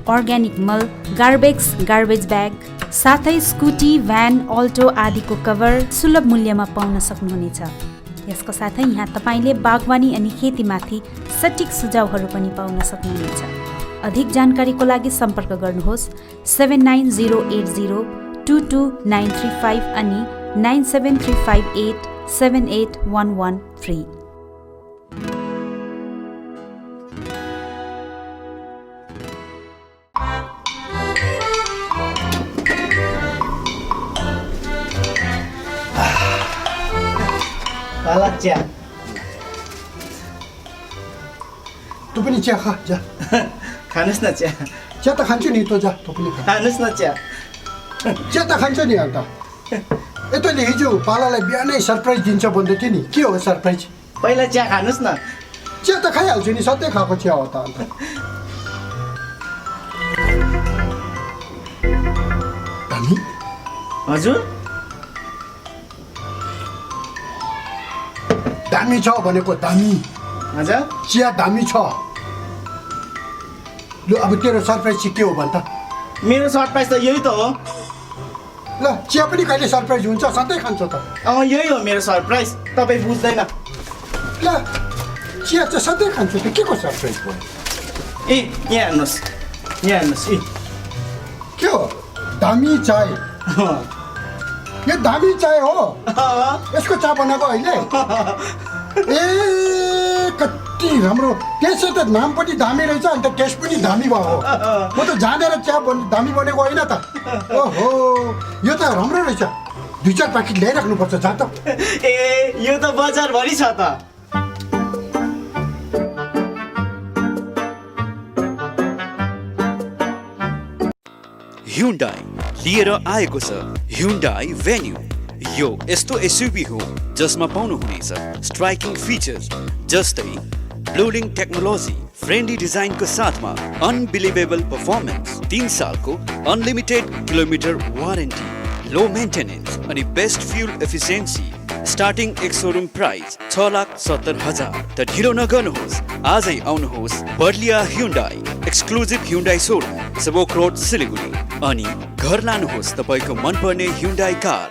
अर्ग्यानिक मल, गार्बेज ब्याग, साथै स्कुटी, भ्यान, अल्टो आदिको कभर सुलभ मूल्यमा पाउन सक्नुहुनेछ। यसको साथै यहाँ तपाईले बागवानी अनि खेतीमाथि सठिक सुझावहरू पनि पाउन सक्नुहुनेछ। अधिक जानकारीको लागि सम्पर्क गर्नुहोस् 7908022935 अनि 9735878113। काला चिया। तँ पनि चिया खा, जा। खानुस् न चिया। चिया त खान्छु नि, तँ जा, तँ पनि खा। खानुस् न चिया। चिया त खान्छ नि अन्त। ए तैँले हिजो पालालाई बिहानै सरप्राइज दिन्छ भन्दै थियो नि, के हो सरप्राइज? पहिला चिया खानुहोस् न। चिया त खाइहाल्छु नि, सधैँ खाएको चिया हो त अन्त। दामी? हजुर दामी छ भनेको, दामी। हजुर चिया दामी छ। लु अब तेरो सरप्राइज चाहिँ के हो भन् त? मेरो सरप्राइज त यही त हो। ल चिया पनि कहिले सरप्राइज हुन्छ, सधैँ खान्छ त। यही हो मेरो सरप्राइज, तपाईँ बुझ्दैन। ल चिया चाहिँ सधैँ खान्छु त, के को सरप्राइज भयो? ए यहाँ हेर्नुहोस्, यहाँ हेर्नुहोस्। ए के हो? दामी चाय। यो दामी चाय हो? यसको चिया बनाएको अहिले? ए कति राम्रो, त्यसै त नाम पनि दामी रहेछ, अन्त टेस्ट पनि दामी भयो। म त जानेर चिया दामी बनेको होइन त। ओहो यो त राम्रो रहेछ, 2-4 प्याकेट ल्याइराख्नुपर्छ, जा त। ए यो त बजारभरि छ त। Hyundai लिएर आएको छ Hyundai Venue। यो यस्तो एसयुभी हो जसमा पाउनुहुनेछ स्ट्राइकिङ फिचर्स जस्तै ब्लोडिङ टेक्नोलोजी, फ्रेन्डली डिजाइनको साथमा अनबिलिभेबल पर्फर्मेन्स, 3 सालको unlimited kilometre warranty, low maintenance अनि best fuel efficiency. Starting ex showroom price 6,70,000। त ढिलो नगर्नुहोस्, आजै आउनुहोस् Barlia Hyundai exclusive Hyundai showroom, Sevoke road, Siliguri, अनि घर लानुहोस् तपाईँको मनपर्ने Hyundai कार।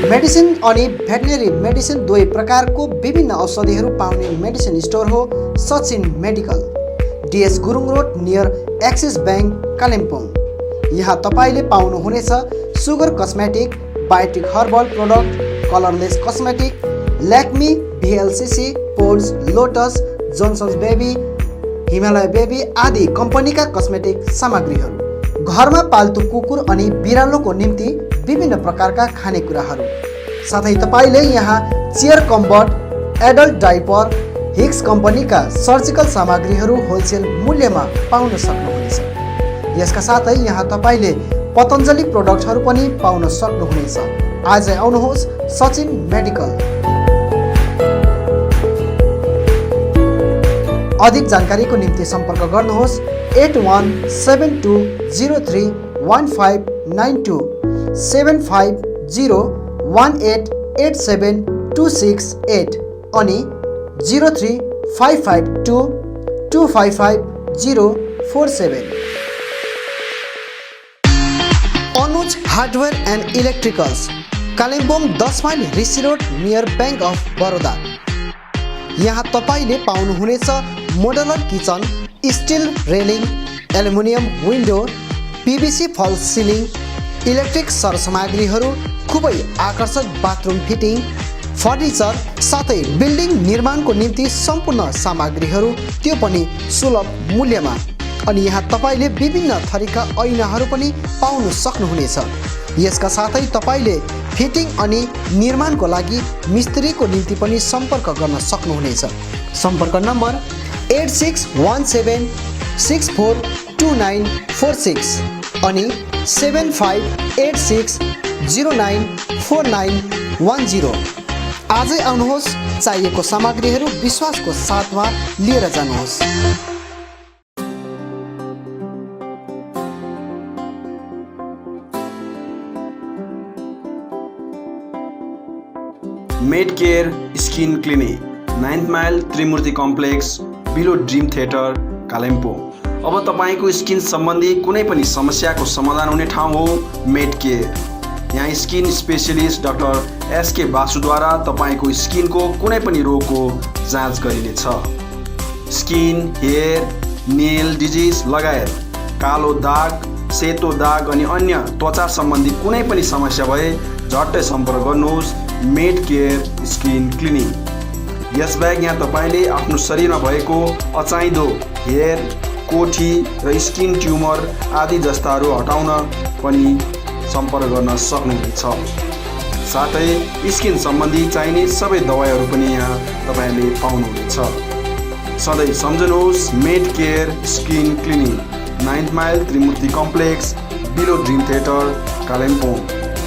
मेडिसिन अनि भेटनेरी मेडिसिन दुवै प्रकारको विभिन्न औषधिहरू पाउने मेडिसिन स्टोर हो Sachin medical, DS Gurung road near Axis bank, Kalimpong. यहाँ तपाईँले पाउनुहुनेछ sugar cosmetic, Biotique herbal product, colourless cosmetic, ल्याक्मी, VLCC, पोर्स, Lotus, Johnson's baby, Himalaya baby आदि कम्पनीका कस्मेटिक सामग्रीहरू, घरमा पाल्तु कुकुर अनि बिरालोको निम्ति विभिन्न प्रकारका खानेकुराहरू, साथै तपाईँले यहाँ चेयर कम्बर्ट, एडल्ट डाइपर, हिक्स कम्पनीका सर्जिकल सामग्रीहरू होलसेल मूल्यमा पाउन सक्नुहुनेछ। यसका साथै यहाँ तपाईँले पतञ्जलि प्रोडक्टहरू पनि पाउन सक्नुहुनेछ। आजै आउनुहोस् सचिन मेडिकल। अधिक जानकारीको निम्ति सम्पर्क गर्नुहोस् 8172031592, 7501887268 अनि 035522555047। Anuj hardware and electricals, Kalimpong 10 mile Rishi road near bank of Baroda. यहाँ तपाईँले पाउनुहुनेछ modular kitchen, still railing, aluminium window, PVC फल सिलिङ, इलेक्ट्रिक सरसामग्रीहरू, खुबै आकर्षक बाथरुम फिटिङ, फर्निचर, साथै बिल्डिङ निर्माणको निम्ति सम्पूर्ण सामग्रीहरू, त्यो पनि सुलभ मूल्यमा। अनि यहाँ तपाईँले विभिन्न थरीका ऐनाहरू पनि पाउन सक्नुहुनेछ। यसका साथै तपाईँले फिटिङ अनि निर्माणको लागि मिस्त्रीको निम्ति पनि सम्पर्क गर्न सक्नुहुनेछ। सम्पर्क नम्बर 8617642946 अनि 7586094910। आजै आउनुहोस्, चाहिएको सामग्रीहरू विश्वासको साथमा लिएर जानुहोस्। Med Care Skin Clinic, 9th Mile Trimurti Complex, below Dream Theatre, Kalimpong. अब तपाईँको स्किन सम्बन्धी कुनै पनि समस्याको समाधान हुने ठाउँ हो मेड केयर। यहाँ स्किन स्पेशलिस्ट डाक्टर SK बासुद्वारा तपाईँको स्किनको कुनै पनि रोगको जाँच गरिनेछ। स्किन, हेयर, नेल डिजिज लगायत कालो दाग, सेतो दाग अनि अन्य त्वचा सम्बन्धी कुनै पनि समस्या भए झट्टै सम्पर्क गर्नुहोस् मेड केयर स्किन क्लिनिक। यसबाहेक यहाँ तपाईँले आफ्नो शरीरमा भएको अचाहिँदो हेयर, कोठी र स्किन ट्युमर आदि जस्ताहरू हटाउन पनि सम्पर्क गर्न सक्नुहुनेछ। साथै स्किन सम्बन्धी चाहिने सबै दबाईहरू पनि यहाँ तपाईँले पाउनुहुनेछ। सधैँ सम्झनुहोस् Med Care Skin Clinic, 9th Mile Trimurti Complex, below Dream Theatre, Kalimpong.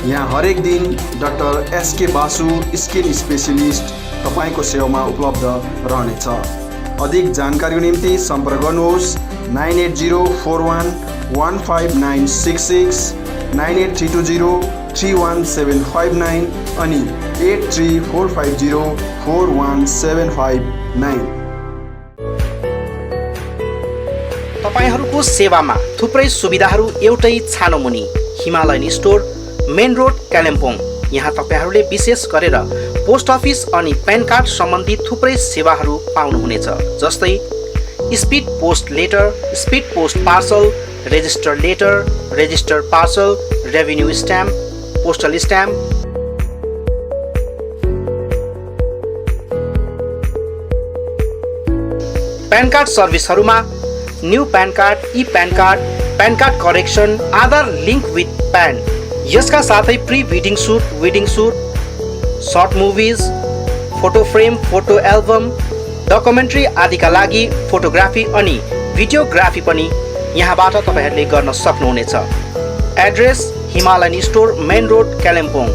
यहाँ हरेक दिन doctor SK Basu skin specialist तपाईँको सेवामा उपलब्ध रहनेछ। अधिक जानकारीको निम्ति सम्पर्क गर्नुहोस् 9804115966, 9832031759 अनि 8345041759। तपाईहरूको सेवामा थुप्रै सुविधाहरू एउटै छानोमुनि Himalayan Store, Main Road, Kalimpong. यहाँ तपाईहरूले विशेष गरेर पोस्ट अफिस अनि प्यान कार्ड सम्बन्धी थुप्रै सेवाहरू पाउनुहुनेछ, जस्तै speed post letter, speed post parcel, register letter, register parcel, revenue stamp, postal stamp, PAN card सर्भिसहरूमा new PAN card, e PAN card correction, Aadhaar link with PAN, यसका साथै pre wedding shoot, short movies, photo frame, photo album, documentary आदिका लागि photography अनि videography पनि यहाँबाट तपाईहरूले गर्न सक्नुहुनेछ। Address Himalayan Store, Main Road, Kalimpong.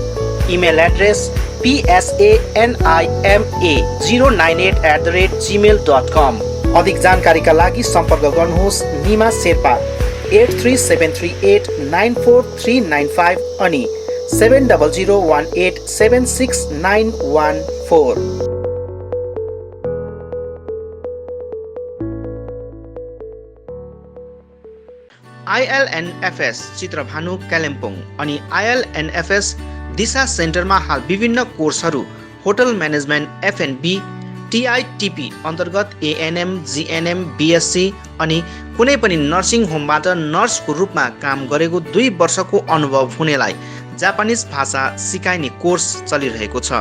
Email address psama098@gmail.com। अधिक जानकारीका लागि सम्पर्क गर्नुहोस् निमा शेर्पा 8373894395 अनि 7001876914। ILNFS चित्रभानु कालिम्पोङ अनि ILNFS दिशा सेन्टरमा हाल विभिन्न कोर्सहरू होटल म्यानेजमेन्ट, F&B, TITP अन्तर्गत ANM, GNM, BSc अनि कुनै पनि नर्सिङ होमबाट नर्सको रूपमा काम गरेको 2 वर्षको अनुभव हुनेलाई जापानिज भाषा सिकाइने कोर्स चलिरहेको छ।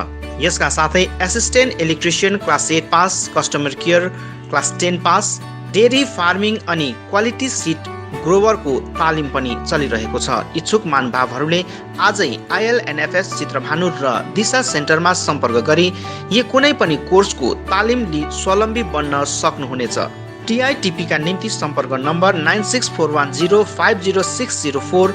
यसका साथै assistant electrician class 8 pass, customer care class 10 pass, dairy farming अनि क्वालिटी सिट ग्रोवरको तालिम पनि चलिरहेको छ। इच्छुक महानुभावहरूले आजै ILNFS चित्रभानु र दिशा सेन्टरमा सम्पर्क गरी यो कुनै पनि कोर्सको तालिम लिई स्वावलम्बी बन्न सक्नुहुनेछ। TITP का निम्ति सम्पर्क नम्बर 9641050604,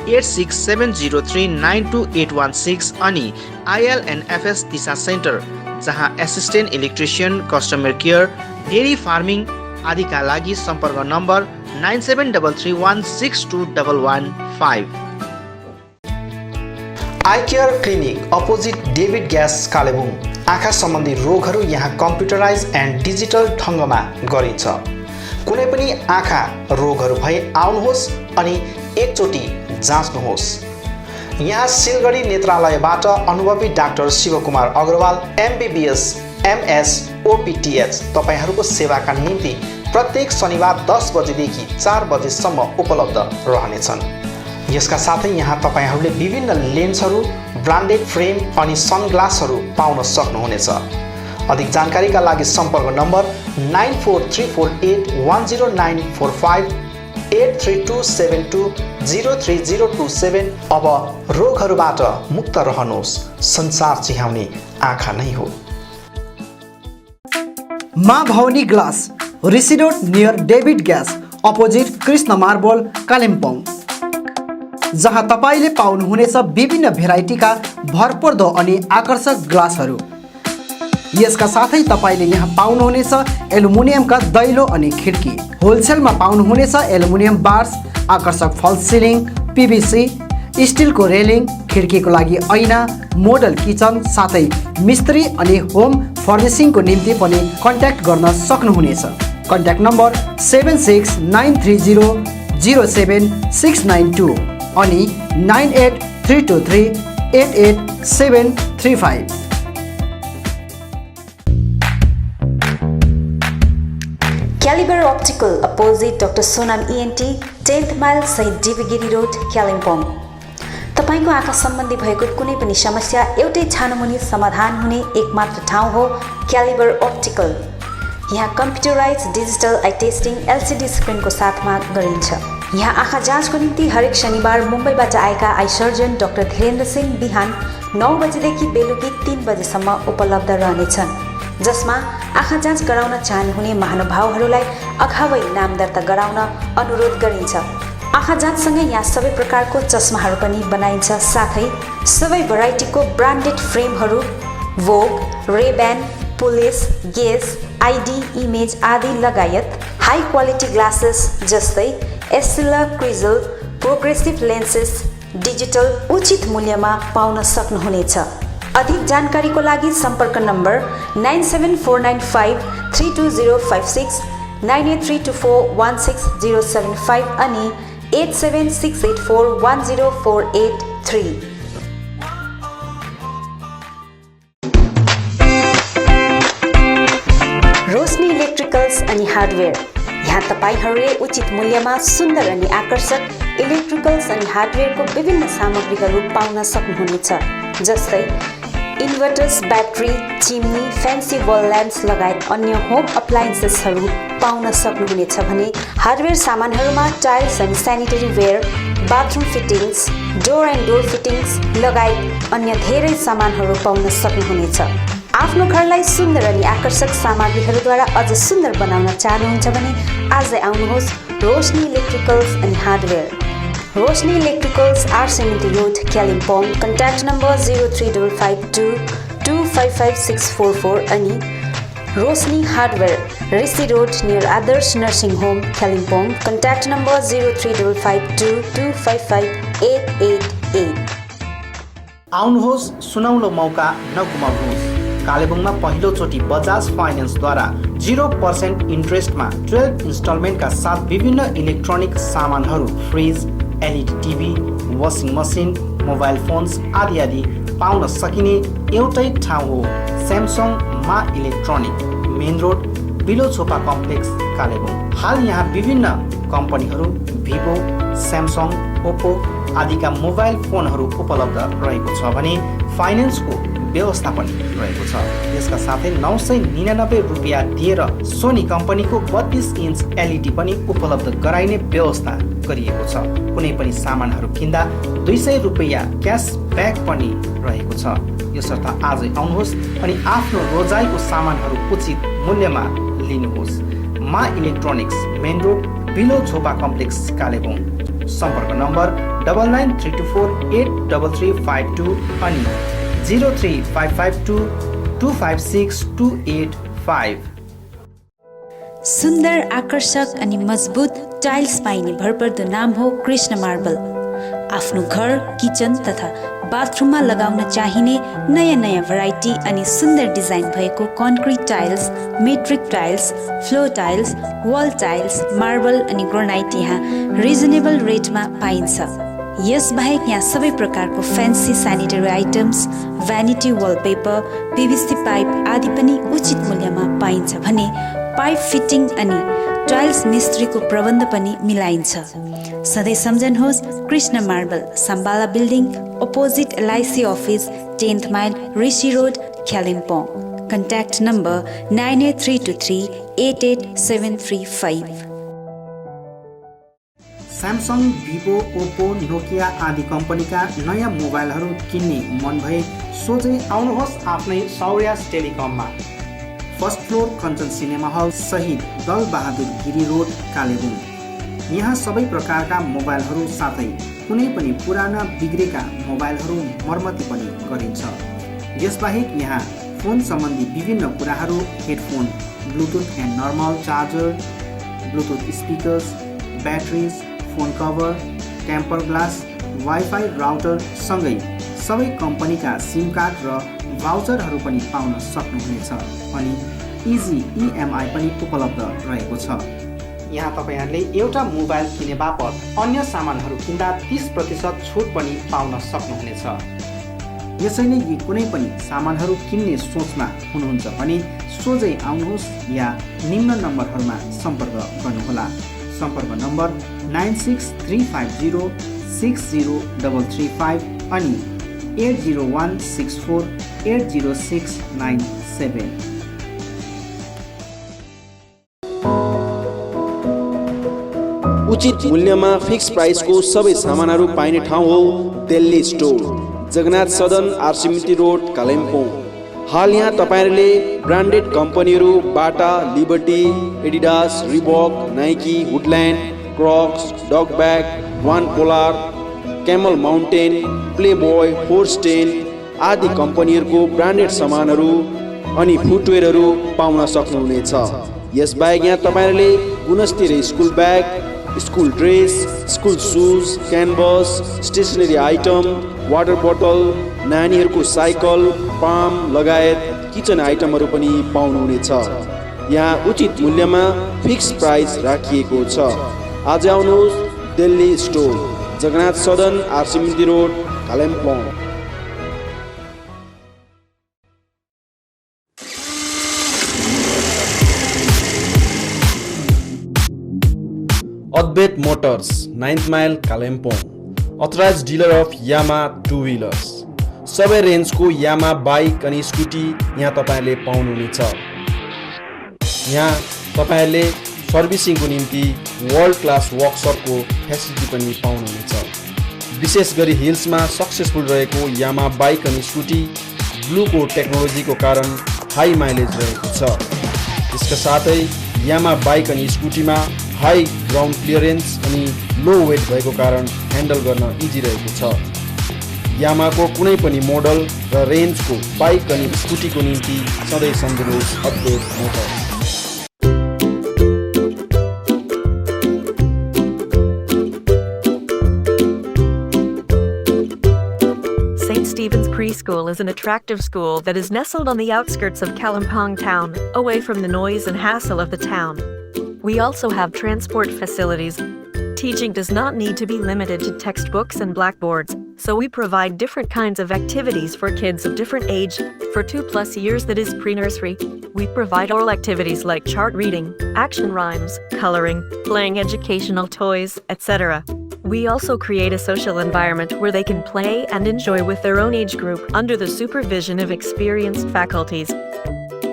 8670392816 अनि ILNFS दिशा सेन्टर जहाँ assistant electrician, customer care, dairy farming आदिका लागि सम्पर्क number 9733162115। I care clinic opposite David gas Kalimpong. आँखा सम्बन्धी रोगहरू यहाँ कम्प्युटराइज एन्ड डिजिटल ढङ्गमा गरिन्छ। कुनै पनि आँखा रोगहरू भए आउनुहोस् अनि एकचोटि जाँच्नुहोस्। यहाँ सिलगढी नेत्रालयबाट अनुभवी doctor Shivkumar Agrawal MBBS MS OPTH तपाईहरूको सेवाका निम्ति प्रत्येक शनिबार 10 बजेदेखि 4 बजेसम्म उपलब्ध रहनेछन्। यसका साथै यहाँ तपाईहरूले विभिन्न लेन्सहरू, ब्रान्डेड फ्रेम अनि सनग्लासहरू पाउन सक्नुहुनेछ। अधिक जानकारीका लागि सम्पर्क नम्बर 9434810945, 8327203027। अब रोगहरूबाट मुक्त रहनुहोस्, संसार चिहाउने आँखा नै हो। माँ Bhavani Glass, Rishi road near David Gas, opposite Krishna Marble, Kalimpong, जहाँ तपाईँले पाउनुहुनेछ विभिन्न भेराइटीका भरपर्दो अनि आकर्षक ग्लासहरू। यसका साथै तपाईँले यहाँ पाउनुहुनेछ एल्युमिनियमका दैलो अनि खिड्की। होलसेलमा पाउनुहुनेछ एल्युमिनियम बार्स, आकर्षक फल्स सिलिङ, PVC, स्टिलको रेलिङ, खिड्कीको लागि ऐना, मोडल किचन साथै मिस्त्री अनि होम फर्निसिङको निम्ति पनि कन्ट्याक्ट गर्न सक्नुहुनेछ। कन्ट्याक्ट नम्बर 7693007692 अनि 9832388735। Calibre optical opposite doctor Sonam ENT, 10th mile सहित डिबीगिरी रोड, कालिम्पोङ। तपाईको आँखा सम्बन्धी भएको कुनै पनि समस्या एउटै छानोमुनि समाधान हुने एकमात्र ठाउँ हो क्यालिबर अप्टिकल। यहाँ computerise digital I testing LCD स्क्रिनको साथमा गरिन्छ। यहाँ आँखा जाँचको निम्ति हरेक शनिबार मुम्बईबाट आएका eye surgeon doctor Dhirendra Singh बिहान 9 बजेदेखि बेलुकी 3 बजेसम्म उपलब्ध रहनेछन्, जसमा आँखा जाँच गराउन चाहनुहुने महानुभावहरूलाई अगावै नाम दर्ता गराउन अनुरोध गरिन्छ। आँखा जाँचसँगै यहाँ सबै प्रकारको चस्माहरू पनि बनाइन्छ। साथै सबै भेराइटीको ब्रान्डेड फ्रेमहरू भोग, रेब्यान, पुलिस, गेस, आइडी, इमेज आदि लगायत हाई क्वालिटी ग्लासेस जस्तै एस्सिला, क्रिजल, प्रोग्रेसिभ लेन्सेस डिजिटल उचित मूल्यमा पाउन सक्नुहुनेछ। अधिक जानकारीको लागि सम्पर्क नम्बर 9749532056, 9832416075 अनि 8768410483। रोशनी इलेक्ट्रिकल्स अनि हार्डवेयर। यहाँ तपाईहरूले उचित मूल्यमा सुन्दर अनि आकर्षक इलेक्ट्रिकल्स अनि हार्डवेयरको विभिन्न सामग्रीहरू पाउन सक्नुहुनेछ। जस्तै inverters, battery, chimney, fancy wall lamps लगायत अन्य होम अप्लायन्सेसहरू पाउन सक्नुहुनेछ भने हार्डवेयर सामानहरूमा tiles and sanitary ware, bathroom fittings, door and door fittings लगायत अन्य धेरै सामानहरू पाउन सक्नुहुनेछ। आफ्नो घरलाई सुन्दर अनि आकर्षक सामग्रीहरूद्वारा अझ सुन्दर बनाउन चाहनुहुन्छ भने आजै आउनुहोस् रोशनी इलेक्ट्रिकल्स अनि hardware. Roshni Electricals, RCMT Road, Kalimpong. Contact number 035522555644 अनि Roshni Hardware, Rishi road near Adarsh Nursing Home, Kalimpong. Contact number 035522558888। आउनुहोस्, सुनौलो मौका नगुमाउनुहोस्। कालेबुङमा पहिलोचोटि बजाज फाइनेन्सद्वारा 0% इन्ट्रेस्टमा 12 इन्स्टलमेन्टका साथ विभिन्न इलेक्ट्रोनिक सामानहरू, fridge, LED TV, washing machine, mobile phones आदि आदि पाउन सकिने एउटै ठाउँ हो स्यामसङ मा Electronic, Main Road, below Chhopa Complex, Kalebung. हाल यहाँ विभिन्न कम्पनीहरू भिभो, स्यामसङ, ओप्पो आदिका मोबाइल फोनहरू उपलब्ध रहेको छ भने फाइनेन्सको व्यवस्था पनि रहेको छ। यसका साथै 999 रुपियाँ दिएर सोनी कम्पनीको 32 इन्च एलइडी पनि उपलब्ध गराइने व्यवस्था गरिएको छ। कुनै पनि सामानहरू किन्दा 200 रुपियाँ क्यासब्याक पनि रहेको छ। यसर्थ आजै आउनुहोस् अनि आफ्नो रोजाइको सामानहरू उचित मूल्यमा लिनुहोस्। मा Electronics, Main Road, below Chhopa Complex, Kalebung. सम्पर्क नम्बर 9932483352 अनि 035522562885। सुन्दर, आकर्षक अनि मजबुत टाइल्स पाइने भरपर्दो नाम हो कृष्ण मार्बल। आफ्नो घर, किचन तथा बाथरुममा लगाउन चाहिने नयाँ नयाँ भेराइटी अनि सुन्दर डिजाइन भएको concrete tiles, metric tiles, floor tiles, wall tiles, marble अनि ग्रेनाइट यहाँ रिजनेबल रेटमा पाइन्छ। यसबाहेक यहाँ सबै प्रकारको fancy sanitary items, vanity wallpaper, PVC pipe आदि पनि उचित मूल्यमा पाइन्छ भने पाइप फिटिङ अनि टाइल्स मिस्त्रीको प्रबन्ध पनि मिलाइन्छ। सधैँ सम्झनुहोस् Krishna Marble, Sambala Building, opposite LIC office, 10th Mile, Rishi Road, Kalimpong. Contact number 9832388735। Samsung, Vivo, Oppo, Nokia आदि कम्पनीका नयाँ मोबाइलहरू किन्ने मन भए सोझै आउनुहोस् आफ्नै सौर्यास टेलिकममा। First floor, Kanchan Cinema Hall सहित दल बहादुर गिरी रोड, कालेबुङ। यहाँ सबै प्रकारका मोबाइलहरू साथै कुनै पनि पुराना बिग्रेका मोबाइलहरू मर्मती पनि गरिन्छ। यसबाहेक यहाँ फोन सम्बन्धी विभिन्न कुराहरू, headphone, bluetooth and normal charger, bluetooth speakers, batteries, phone cover, temper glass, wifi router सँगै सबै कम्पनीका सिम कार्ड र भाउचरहरू पनि पाउन सक्नुहुनेछ अनि इजी इएमआई पनि उपलब्ध रहेको छ। यहाँ तपाईँहरूले एउटा मोबाइल किने बापत अन्य सामानहरू किन्दा 30% छुट पनि पाउन सक्नुहुनेछ। यसैले यी कुनै पनि सामानहरू किन्ने सोचमा हुनुहुन्छ भने सोझै आउनुहोस् या निम्न नम्बरहरूमा सम्पर्क गर्नुहोला। सम्पर्क नम्बर 9635060335 अनि 8016480697। उचित मूल्यमा फिक्स प्राइसको सबै सामानहरू पाइने ठाउँ हो दिल्ली स्टोर, जगन्नाथ सदन, आरसिएमटी रोड, कालिम्पोङ। हाल यहाँ तपाईहरूले ब्रान्डेड कम्पनीहरू Bata, Liberty, Adidas, Reebok, Nike, Woodland Crocs, Duckback, One Polar, Camel Mountain, Playboy, फोर्स्टेन आदि कम्पनीहरूको ब्रान्डेड सामानहरू अनि फुटवेयरहरू पाउन सक्नुहुनेछ। यसबाहेक यहाँ तपाईँहरूले गुणस्तरीय school bag, school dress, school shoes, canvas, stationery item, water बोतल, नानीहरूको साइकल, पाम लगायत किचन आइटमहरू पनि पाउनुहुनेछ। यहाँ उचित मूल्यमा फिक्स प्राइस राखिएको छ। आज आउनुहोस् Delhi Store, Jagannath Sadan, RC Minti Road, Kalimpong. Advaita Motors, 9th Mile, Kalimpong. Authorise dealer of Yamaha two wheelers. सबै रेन्जको यामा बाइक अनि स्कुटी यहाँ तपाईँहरूले पाउनुहुनेछ। यहाँ तपाईँहरूले सर्भिसिङको निम्ति वर्ल्ड क्लास वर्कसपको फेसिलिटी पनि पाउनुहुनेछ। विशेष गरी हिल्समा सक्सेसफुल रहेको यामा बाइक अनि स्कुटी ब्लूको टेक्नोलोजीको कारण हाई माइलेज रहेको छ। यसका साथै यामा बाइक अनि स्कुटीमा हाई ग्राउन्ड क्लियरेन्स अनि लो वेट भएको कारण ह्यान्डल गर्न इजी रहेको छ। यामाको कुनै पनि मोडल र रेन्जको बाइक अनि स्कुटीको निम्ति सधैँ सम्झनुहोस् अद्वैत Motors. St. Stephen's Preschool is an attractive school that is nestled on the outskirts of Kalimpong town, away from the noise and hassle of the town. We also have transport facilities. Teaching does not need to be limited to textbooks and blackboards, so we provide different kinds of activities for kids of different age. For 2+ years, that is pre-nursery, we provide oral activities like chart reading, action rhymes, coloring, playing educational toys, etc. We also create a social environment where they can play and enjoy with their own age group under the supervision of experienced faculties.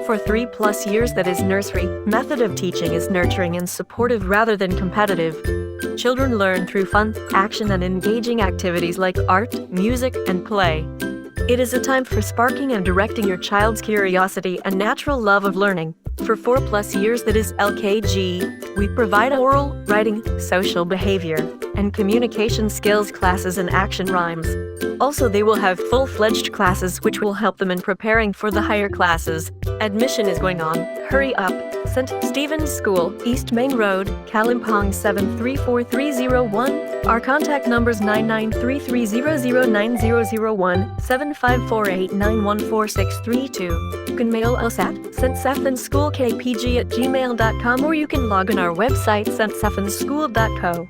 For 3+ years, that is nursery, method of teaching is nurturing and supportive rather than competitive. Children learn through fun, action and engaging activities like art, music and play. It is a time for sparking and directing your child's curiosity and natural love of learning. For 4+ years, that is LKG, we provide oral, writing, social behavior, and communication skills classes and action rhymes. Also, they will have full-fledged classes which will help them in preparing for the higher classes. Admission is going on. Hurry up. St. Stephen's School, East Main Road, Kalimpong 734301. Our contact numbers 9933009001, 7548914632. You can mail us at ststephensschoolkpg@gmail.com or you can log on our website ststephensschool.co.